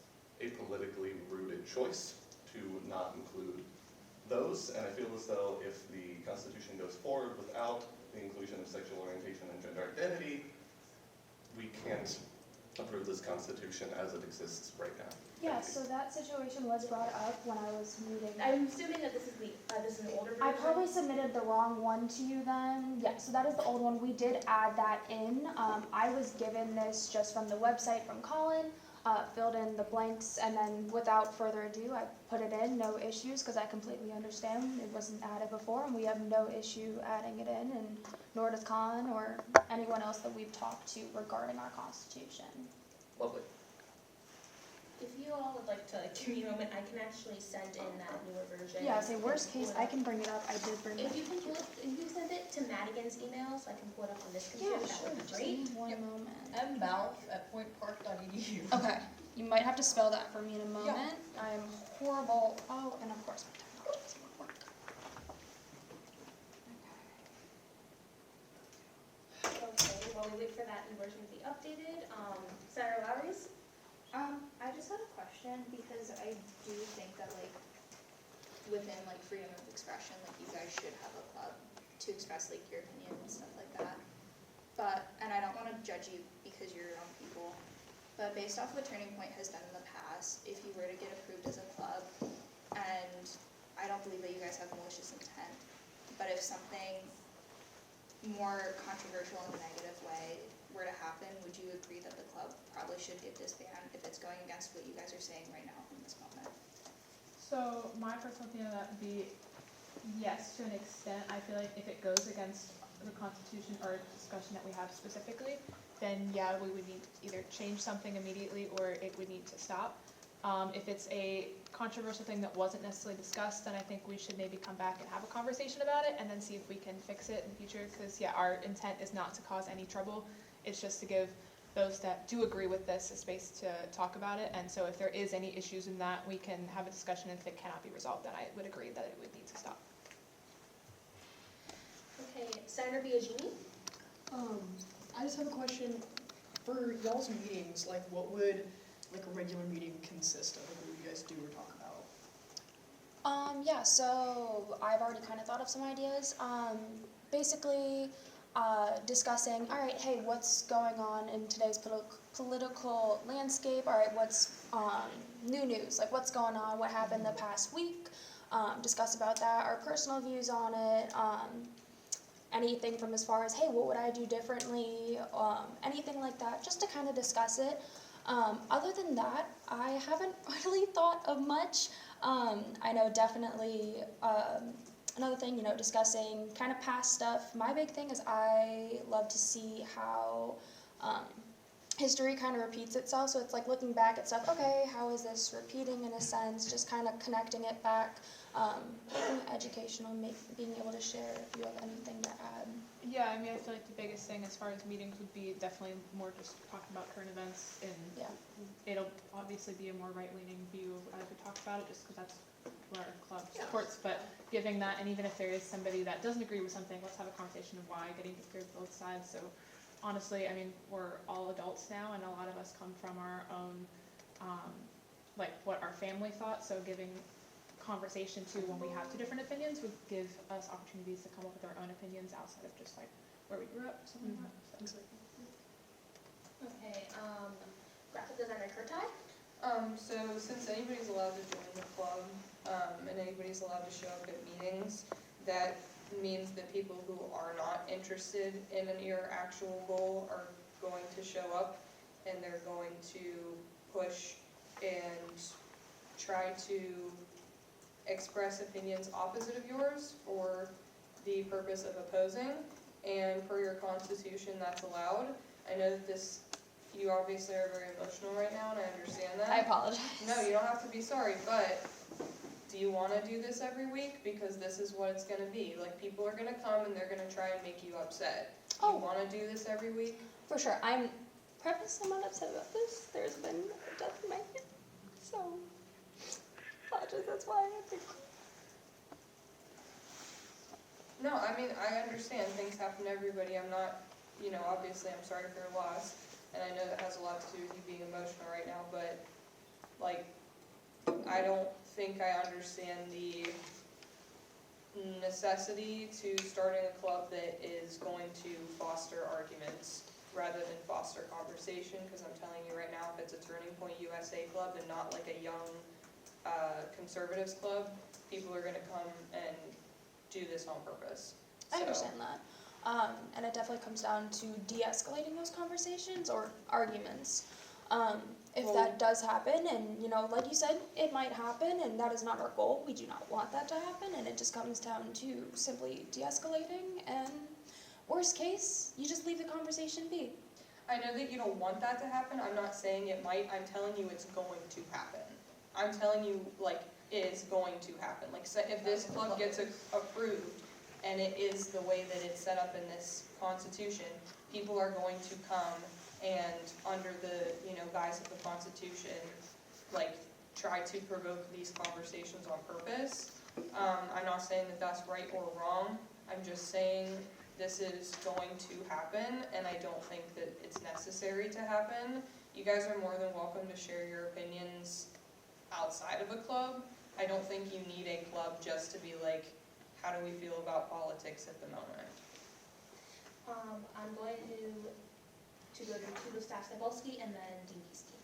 a politically rooted choice to not include those, and I feel as though if the Constitution goes forward without the inclusion of sexual orientation and gender identity, we can't approve this Constitution as it exists right now. Yeah, so that situation was brought up when I was meeting. I'm assuming that this is an older version. I probably submitted the wrong one to you then. Yeah, so that is the old one. We did add that in. I was given this just from the website from Colin, filled in the blanks, and then without further ado, I put it in, no issues, because I completely understand it wasn't added before, and we have no issue adding it in, and nor does Colin or anyone else that we've talked to regarding our Constitution. Lovely. If you all would like to give me a moment, I can actually send in that newer version. Yeah, say worst case, I can bring it up. I did bring it up. If you can send it to Madigan's email so I can pull it up on this computer, Yeah, that sure. would be Just great. give me one moment. mouth@pointpark.edu. Okay, you might have to spell that for me in a moment. I am horrible. Oh, and of course my technology doesn't work. Okay, while we wait for that new version to be updated, Senator Lowry's? I just had a question because I do think that within freedom of expression, you guys should have a club to express your opinion and stuff like that. But, and I don't want to judge you because you're your own people, but based off what Turning Point has done in the past, if you were to get approved as a club, and I don't believe that you guys have malicious intent, but if something more controversial in a negative way were to happen, would you agree that the club probably should get disbanded if it's going against what you guys are saying right now in this moment? So my personal opinion on that would be yes, to an extent. I feel like if it goes against the Constitution or discussion that we have specifically, then yeah, we would need to either change something immediately or it would need to stop. If it's a controversial thing that wasn't necessarily discussed, then I think we should maybe come back and have a conversation about it and then see if we can fix it in the future. Because yeah, our intent is not to cause any trouble. It's just to give those that do agree with this a space to talk about it. And so if there is any issues in that, we can have a discussion. If it cannot be resolved, then I would agree that it would need to stop. Okay, Senator Biagini? I just have a question. For y'all's meetings, what would a regular meeting consist of? What would you guys do or talk about? Yeah, so I've already kind of thought of some ideas. Basically, discussing, all right, hey, what's going on in today's political landscape? All right, what's new news? What's going on? What happened the past week? Discuss about that, our personal views on it. Anything from as far as, hey, what would I do differently? Anything like that, just to kind of discuss it. Other than that, I haven't really thought of much. I know definitely another thing, discussing kind of past stuff. My big thing is I love to see how history kind of repeats itself. So it's looking back at stuff, okay, how is this repeating in a sense, just kind of connecting it back, making it educational, being able to share if you have anything to add. Yeah, I mean, I feel like the biggest thing as far as meetings would be definitely more just talking about current events, and it'll obviously be a more right-leaning view as we talk about it, just because that's what our club supports, but giving that, and even if there is somebody that doesn't agree with something, let's have a conversation of why, getting to hear both sides. So honestly, I mean, we're all adults now, and a lot of us come from our own, what our family thought, so giving conversation to when we have two different opinions would give us opportunities to come up with our own opinions outside of just where we grew up, something like that. So. Okay, graphic designer Kurtai? So since anybody's allowed to join the club, and anybody's allowed to show up at meetings, that means that people who are not interested in your actual goal are going to show up, and they're going to push and try to express opinions opposite of yours for the purpose of opposing, and per your constitution, that's allowed. I know that you obviously are very emotional right now, and I understand that. I apologize. No, you don't have to be sorry, but do you wanna do this every week? Because this is what it's gonna be. Like, people are gonna come and they're gonna try and make you upset. Do you wanna do this every week? For sure. I'm not upset about this. There's been a death in my family, so apologize. That's why I think. No, I mean, I understand, things happen to everybody, I'm not, obviously I'm sorry for your loss, and I know that has a lot to do with you being emotional right now, but, like, I don't think I understand the necessity to starting a club that is going to foster arguments rather than foster conversation, because I'm telling you right now, if it's a Turning Point USA club and not like a young conservatives club, people are gonna come and do this on purpose. I understand that. And it definitely comes down to de-escalating those conversations or arguments. If that does happen, and like you said, it might happen, and that is not our goal. We do not want that to happen, and it just comes down to simply de-escalating, and worst case, you just leave the conversation be. I know that you don't want that to happen, I'm not saying it might, I'm telling you it's going to happen. I'm telling you, like, it is going to happen. Like, so if this club gets approved, and it is the way that it's set up in this constitution, people are going to come and under the, guise of the constitution, like, try to provoke these conversations on purpose. I'm not saying that that's right or wrong, I'm just saying this is going to happen, and I don't think that it's necessary to happen. You guys are more than welcome to share your opinions outside of a club. I don't think you need a club just to be like, how do we feel about politics at the moment? I'm going to go to the staff Cybulski and then Dean Peasky.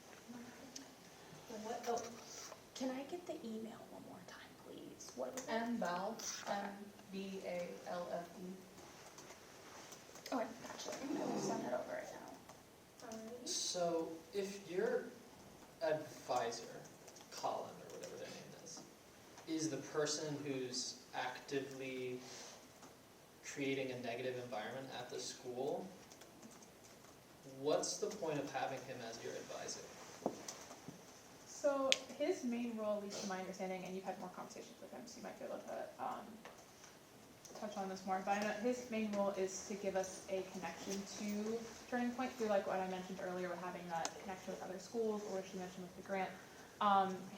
Can I get the email one more time, please? What was it? Mball, MBALFE. Okay, gotcha. I will send that over right now. So if your advisor, Colin or whatever their name is the person who's actively creating a negative environment at the school, what's the point of having him as your advisor? So his main role, at least to my understanding, and you've had more conversations with him, so you might be able to touch on this more, but I know his main role is to give us a connection to Turning Point through like what I mentioned earlier with having that connection with other schools, or what she mentioned with the grant.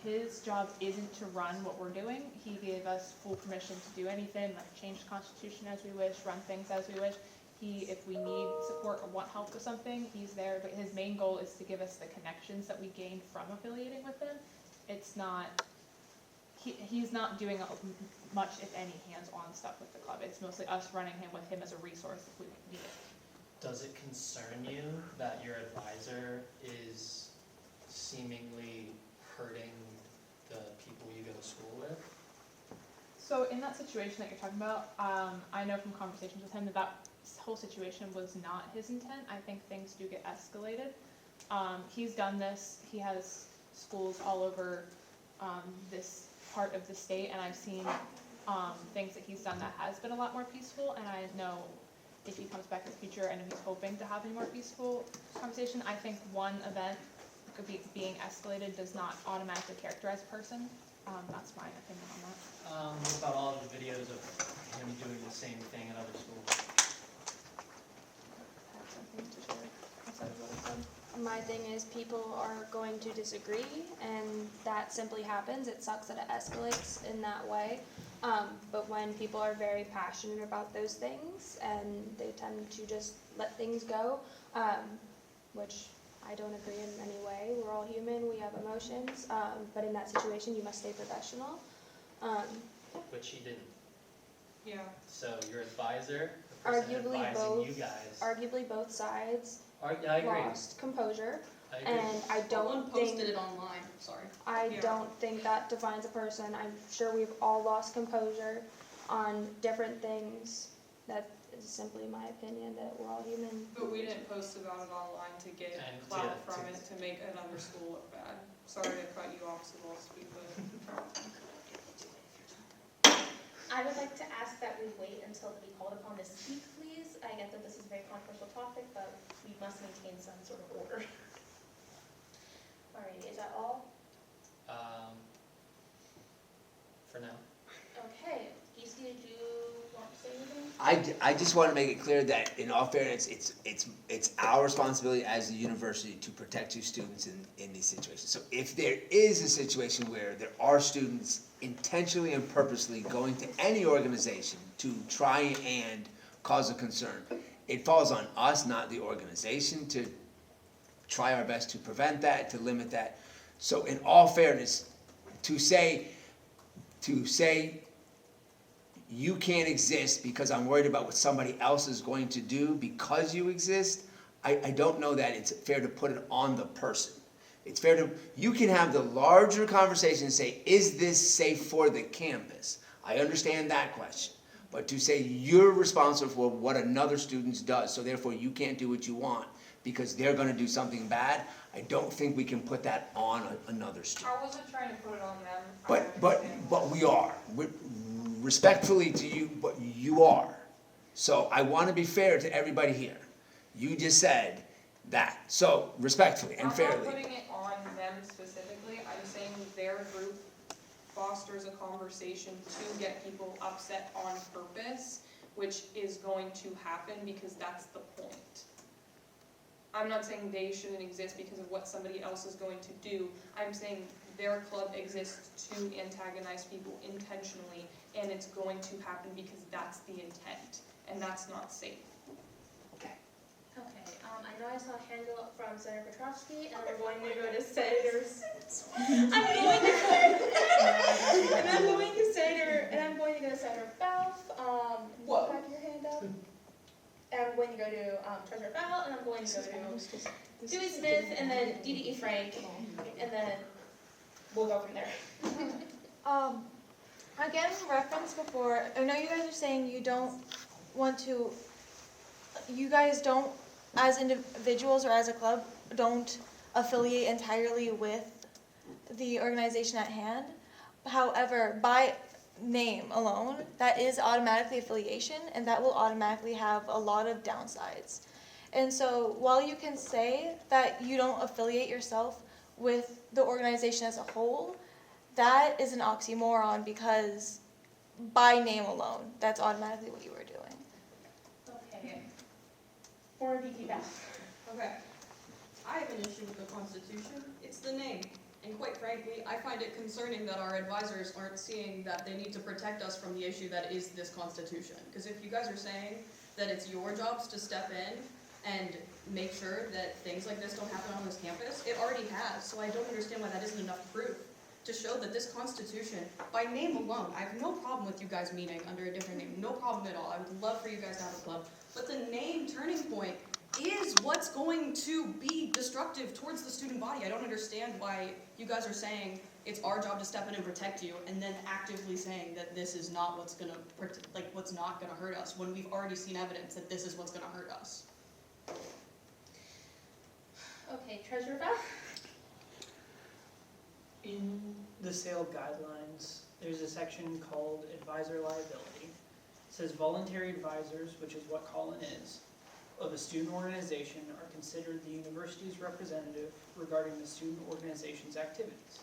His job isn't to run what we're doing. He gave us full permission to do anything, like change the constitution as we wish, run things as we wish. If we need support or want help with something, he's there, but his main goal is to give us the connections that we gained from affiliating with him. It's not, he's not doing much, if any, hands-on stuff with the club. It's mostly us running him with him as a resource if we need it. Does it concern you that your advisor is seemingly hurting the people you go to school with? So in that situation that you're talking about, I know from conversations with him that whole situation was not his intent. I think things do get escalated. He's done this. He has schools all over this part of the state, and I've seen things that he's done that has been a lot more peaceful, and I know if he comes back in the future and if he's hoping to have a more peaceful conversation, I think one event could be being escalated does not automatically characterize a person. That's my opinion on that. What about all of the videos of him doing the same thing at other schools? I have something to share outside of what I said. My thing is people are going to disagree, and that simply happens. It sucks that it escalates in that way. But when people are very passionate about those things and they tend to just let things go, which I don't agree in any way. We're all human, we have emotions, but in that situation you must stay professional. Which he didn't. Yeah. So your advisor, the person advising you guys. Arguably both sides I agree. lost composure. I agree. And I don't think posted it online, sorry. I don't think that defines a person. I'm sure we've all lost composure on different things. That is simply my opinion, that we're all human. But we didn't post about it online to get And clout to- from it, to make another school look bad. sorry I cut you off, Cebulski, but I would like to ask that we wait until to be called upon to speak, please. I get that this is a very controversial topic, but we must maintain some sort of order. Alrighty, is that all? For now. Okay, Geesky, did you want to say anything? I just want to make it clear that, in all fairness, it's our responsibility as the university to protect you students in these situations. So if there is a situation where there are students intentionally and purposely going to any organization to try and cause a concern, it falls on us, not the organization, to try our best to prevent that, to limit that. So in all fairness, to say you can't exist because I'm worried about what somebody else is going to do because you exist, I don't know that it's fair to put it on the person. It's fair to, you can have the larger conversation and say, is this safe for the campus? I understand that question. But to say you're responsible for what another student does, so therefore you can't do what you want because they're gonna do something bad, I don't think we can put that on another student. I wasn't trying to put it on them. But we are. Respectfully to you, but you are. So I want to be fair to everybody here. You just said that. So respectfully and fairly. I'm not putting it on them specifically. I'm saying their group fosters a conversation to get people upset on purpose, which is going to happen because that's the point. I'm not saying they shouldn't exist because of what somebody else is going to do. I'm saying their club exists to antagonize people intentionally, and it's going to happen because that's the intent, and that's not safe. Okay, I know I saw a hand go up from Senator Petrovsky, and we're going to go to Senators. I'm going to go to Senator Balf. Whoa. Have your hand up. And I'm going to go to Treasurer Bell, and I'm going to go to Dewey Smith, and then DDE Frank, and then we'll go from there. Again, reference before, I know you guys are saying you guys don't, as individuals or as a club, don't affiliate entirely with the organization at hand. However, by name alone, that is automatically affiliation, and that will automatically have a lot of downsides. And so while you can say that you don't affiliate yourself with the organization as a whole, that is an oxymoron because by name alone, that's automatically what you were doing. Okay. Or DD Bell. Okay. I have an issue with the Constitution. It's the name. And quite frankly, I find it concerning that our advisors aren't seeing that they need to protect us from the issue that is this Constitution. Because if you guys are saying that it's your jobs to step in and make sure that things like this don't happen on this campus, it already has. So I don't understand why that isn't enough proof to show that this Constitution, by name alone, I have no problem with you guys meeting under a different name. No problem at all. I would love for you guys to have a club. But the name turning point is what's going to be destructive towards the student body. I don't understand why you guys are saying it's our job to step in and protect you, and then actively saying that this is not what's gonna hurt us, when we've already seen evidence that this is what's gonna hurt us. Okay, Treasurer Bell? In the sale guidelines, there's a section called advisor liability. It says voluntary advisors, which is what Colin is, of a student organization are considered the university's representative regarding the student organization's activities.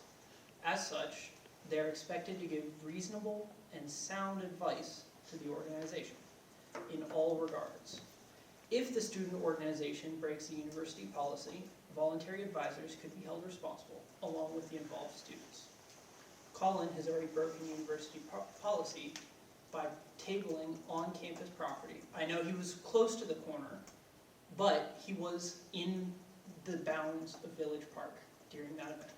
As such, they are expected to give reasonable and sound advice to the organization in all regards. If the student organization breaks the university policy, voluntary advisors could be held responsible, along with the involved students. Colin has already broken university policy by tabling on campus property. I know he was close to the corner, but he was in the bounds of Village Park during that event.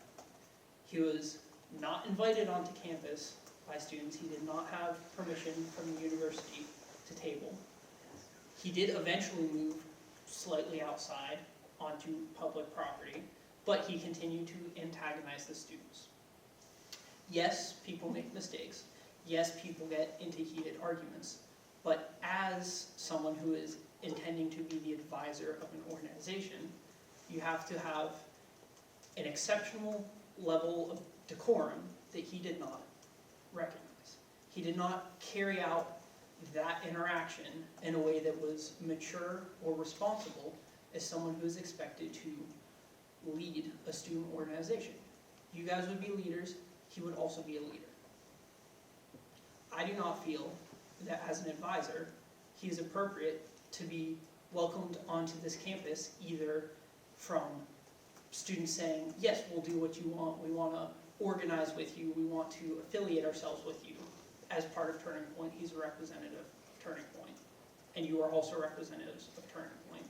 He was not invited onto campus by students. He did not have permission from the university to table. He did eventually move slightly outside onto public property, but he continued to antagonize the students. Yes, people make mistakes. Yes, people get into heated arguments, but as someone who is intending to be the advisor of an organization, you have to have an exceptional level of decorum that he did not recognize. He did not carry out that interaction in a way that was mature or responsible as someone who is expected to lead a student organization. You guys would be leaders, he would also be a leader. I do not feel that as an advisor, he is appropriate to be welcomed onto this campus either from students saying, yes, we'll do what you want, we want to organize with you, we want to affiliate ourselves with you. As part of Turning Point, he's a representative of Turning Point, and you are also representatives of Turning Point.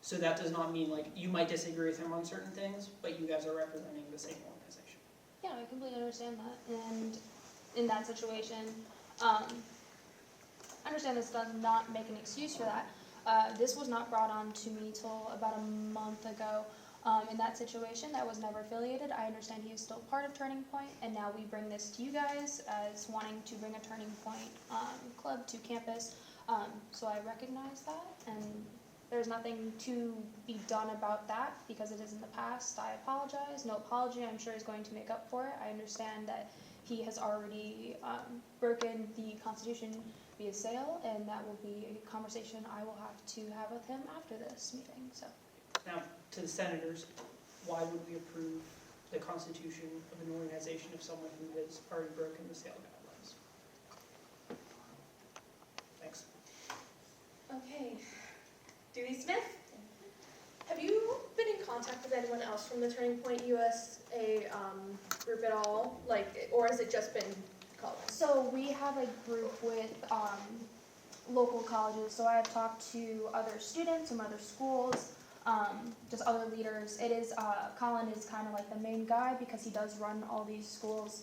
So that does not mean, like, you might disagree with him on certain things, but you guys are representing the same organization. Yeah, I completely understand that, and in that situation, I understand this does not make an excuse for that. This was not brought on to me till about a month ago. In that situation, that was never affiliated. I understand he is still part of Turning Point, and now we bring this to you guys as wanting to bring a Turning Point club to campus. So I recognize that, and there's nothing to be done about that because it is in the past. I apologize. No apology. I'm sure he's going to make up for it. I understand that he has already broken the Constitution via sale, and that will be a conversation I will have to have with him after this meeting. So. Now, to the senators, why would we approve the constitution of an organization of someone who has already broken the sale guidelines? Thanks. Okay. Dewey Smith, have you been in contact with anyone else from the Turning Point USA group at all? Like, or has it just been Colin? So we have a group with local colleges. So I have talked to other students from other schools. Just other leaders. It is, Colin is kind of like the main guy because he does run all these schools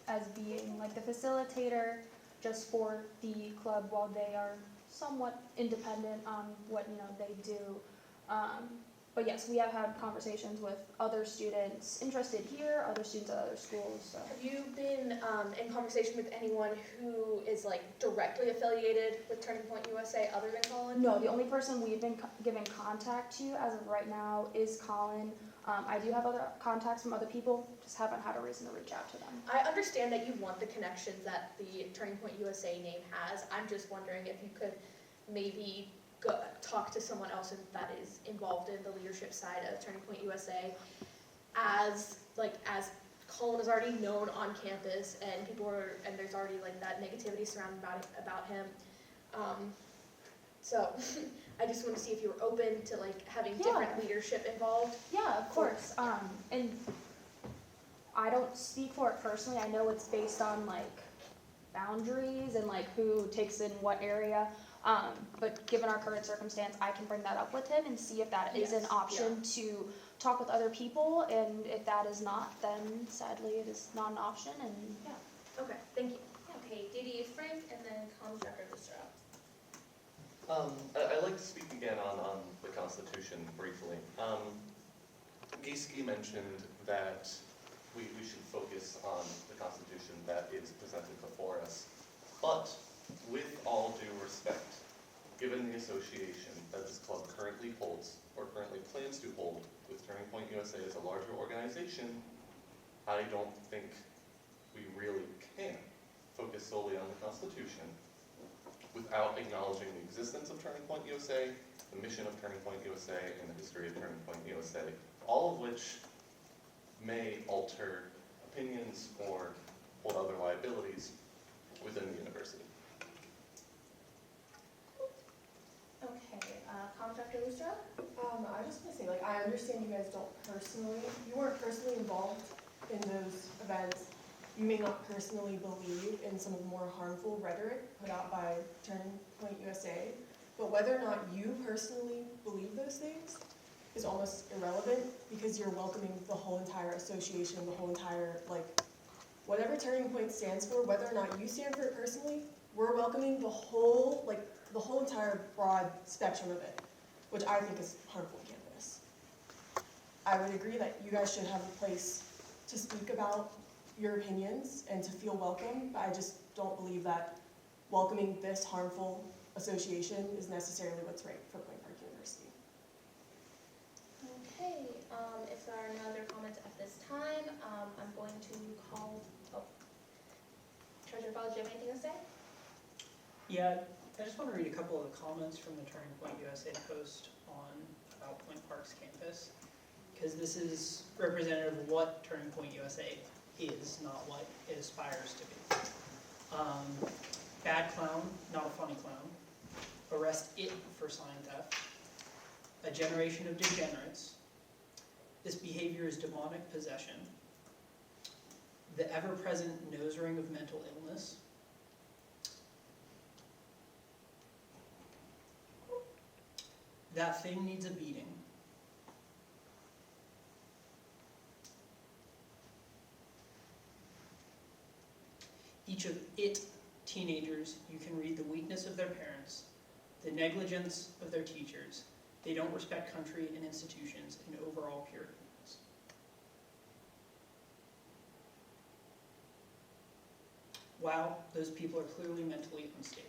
as being like the facilitator just for the club while they are somewhat independent on what, they do. But yes, we have had conversations with other students interested here, other students at other schools. So. Have you been in conversation with anyone who is like directly affiliated with Turning Point USA other than Colin? No, the only person we've been giving contact to as of right now is Colin. I do have other contacts from other people, just haven't had a reason to reach out to them. I understand that you want the connections that the Turning Point USA name has. I'm just wondering if you could maybe talk to someone else that is involved in the leadership side of Turning Point USA, as Colin is already known on campus, and there's already like that negativity surrounding about him. So I just want to see if you were open to like having different leadership involved. Yeah, of course. And I don't speak for it personally. I know it's based on like boundaries and like who takes in what area. But given our current circumstance, I can bring that up with him and see if that is an option to talk with other people. And if that is not, then sadly it is not an option. And yeah. Okay, thank you. Okay, Didi Frank, and then Contractor Lustra. I'd like to speak again on the Constitution briefly. Gieske mentioned that we should focus on the Constitution that is presented before us. But with all due respect, given the association that this club currently holds, or currently plans to hold, with Turning Point USA as a larger organization, I don't think we really can focus solely on the Constitution without acknowledging the existence of Turning Point USA, the mission of Turning Point USA, and the history of Turning Point USA, all of which may alter opinions or hold other liabilities within the university. Okay, Contractor Lustra? I just want to say, I understand you guys you weren't personally involved in those events. You may not personally believe in some of the more harmful rhetoric put out by Turning Point USA, but whether or not you personally believe those things is almost irrelevant because you're welcoming the whole entire association, the whole entire, whatever Turning Point stands for, whether or not you stand for it personally, we're welcoming the whole entire broad spectrum of it, which I think is harmful to campus. I would agree that you guys should have a place to speak about your opinions and to feel welcome, but I just don't believe that welcoming this harmful association is necessarily what's right for Point Park University. Okay, if there are no other comments at this time, I'm going to call, Treasurer Ball, do you have anything to say? Yeah, I just want to read a couple of the comments from the Turning Point USA post on about Point Park's campus, because this is representative of what Turning Point USA is, not what it aspires to be. Bad clown, not a funny clown. Arrest it for sign theft. A generation of degenerates. This behavior is demonic possession. The ever-present nose ring of mental illness. That thing needs a beating. Each of it teenagers, you can read the weakness of their parents, the negligence of their teachers. They don't respect country and institutions and overall Puritans. Wow, those people are clearly mentally unstable.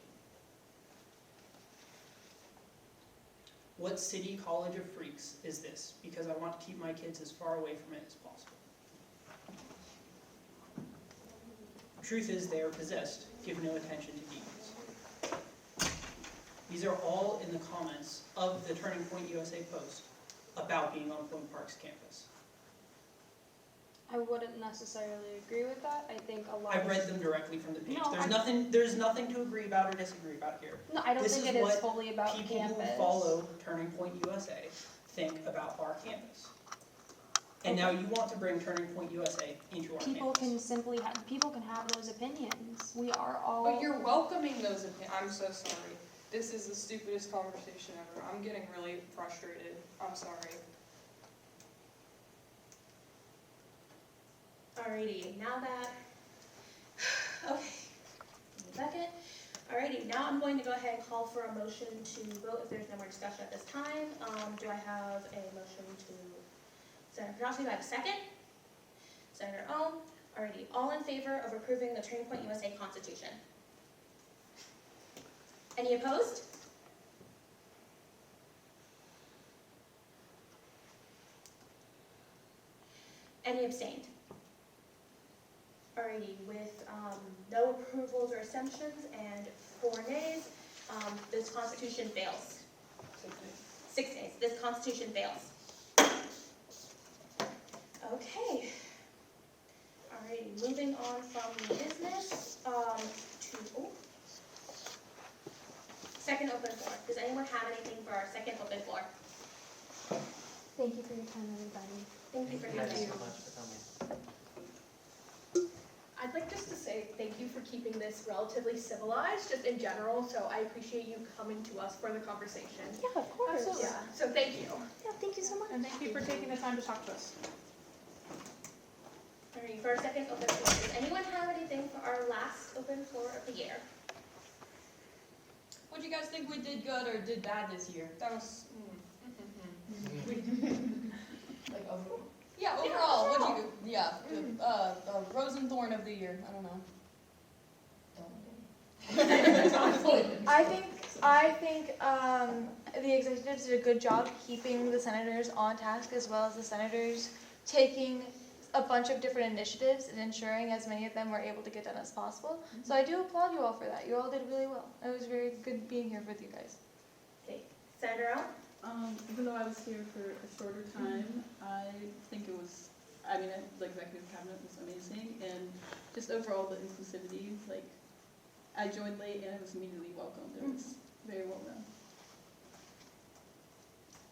What city college of freaks is this? Because I want to keep my kids as far away from it as possible. Truth is, they are possessed. Give no attention to demons. These are all in the comments of the Turning Point USA post about being on Point Park's campus. I wouldn't necessarily agree with that. I think a lot. I've read them directly from the page. No, There's nothing to agree about or disagree about here. No, I don't This think is it is what fully about people campus. who follow Turning Point USA think about our campus. And now you want to bring Turning Point USA into our People campus. People can have those opinions. We are all. But you're welcoming those opinions. I'm so sorry. This is the stupidest conversation ever. I'm getting really frustrated. I'm sorry. Alrighty, now that, okay, give me a second. Alrighty, now I'm going to go ahead and call for a motion to vote if there's no more discussion at this time. Do I have a motion to, Senator Pedroski, do I have a second? Senator Ohm, alrighty, all in favor of approving the Turning Point USA Constitution? Any opposed? Any abstained? Alrighty, with no approvals or abstentions and 4 nays, this Constitution fails. 6 nays. This Constitution fails. Okay. Alrighty, moving on from business to second open floor. Does anyone have anything for our second open floor? Thank you for your time, everybody. Thank you for Thank having you me. so much for coming. I'd like just to say thank you for keeping this relatively civilized, just in general, so I appreciate you coming to us for the conversation. Yeah, of course. Absolutely. Yeah, so thank you. Yeah, thank you so much. And thank you for taking the time to talk to us. Alrighty, for our second open floor, does anyone have anything for our last open floor of the year? What do you guys think we did good or did bad this year? That was. Like overall. Yeah, overall, what do you? Yeah, rose and thorn of the year. I don't know. I think the executives did a good job keeping the senators on task, as well as the senators taking a bunch of different initiatives and ensuring as many of them were able to get done as possible. So I do applaud you all for that. You all did really well. It was very good being here with you guys. Okay, Senator Ohm? Even though I was here for a shorter time, I think it was, the executive cabinet was amazing, and just overall the inclusivity, I joined late and I was immediately welcomed. It was very well done.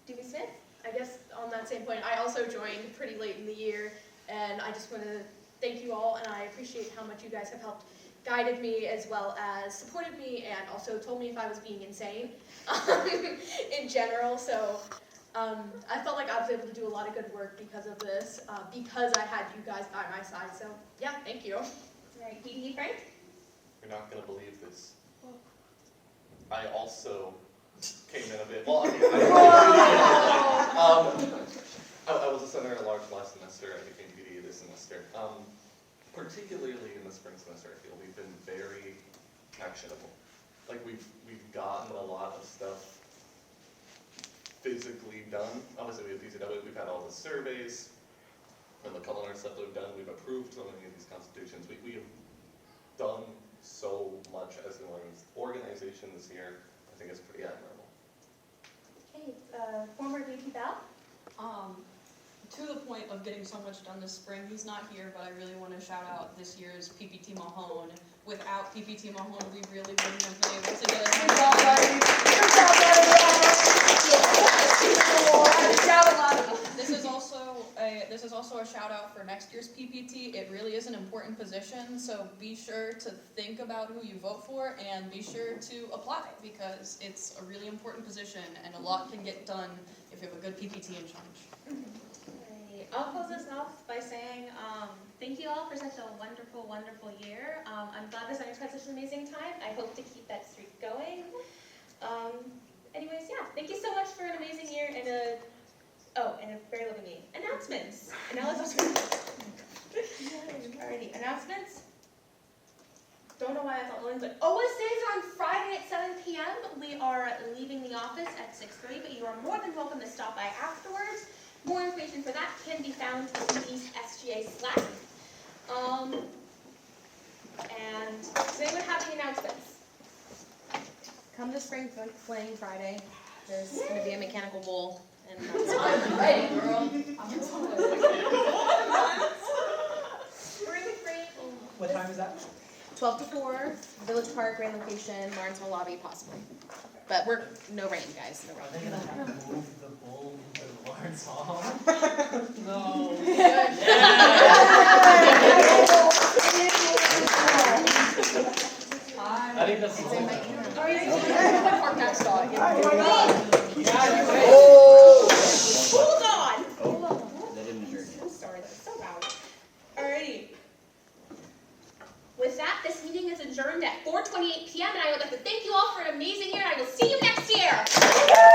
Dewey Smith? I guess on that same point, I also joined pretty late in the year, and I just want to thank you all, and I appreciate how much you guys have helped guided me as well as supported me and also told me if I was being insane in general. So I felt like I was able to do a lot of good work because of this, because I had you guys by my side. So yeah, thank you. Alright, Dee Frank? You're not gonna believe this. I also came in a bit, well, I was a senator at large last semester. I became PD this semester. Particularly in the spring semester, I feel we've been very actionable. Like we've gotten a lot of stuff physically done. Obviously, we have PCW, we've had all the surveys, and the culinary stuff that we've done, we've approved so many of these constitutions. We have done so much as an organization this year. I think it's pretty admirable. Okay, former VP Bell? To the point of getting so much done this spring, he's not here, but I really want to shout out this year's PPT Mahone. Without PPT Mahone, we really wouldn't have been able to get as much done. This is also a shout out for next year's PPT. It really is an important position, so be sure to think about who you vote for and be sure to apply because it's a really important position and a lot can get done if you have a good PPT in charge. Alright, I'll close this off by saying thank you all for such a wonderful, wonderful year. I'm glad the center's had such an amazing time. I hope to keep that streak going. Anyways, yeah, thank you so much for an amazing year and a very lovely meeting. Announcements. And now let's just alrighty, announcements. Don't know why I thought one, but OSAs are on Friday at 7 p.m. We are leaving the office at 6:30, but you are more than welcome to stop by afterwards. More information for that can be found in the SGA Slack. And does anyone have any announcements? Come to Spring Fling Friday. There's going to be a mechanical bull. And I'm ready, girl. Spring Fling. What time is that? 12 to 4, Village Park, grand location, Lawrenceville lobby, possibly. But no rain, guys, no Are rain. they gonna have to move the bull into Lawrence Hall? No. I think that's. Park next door.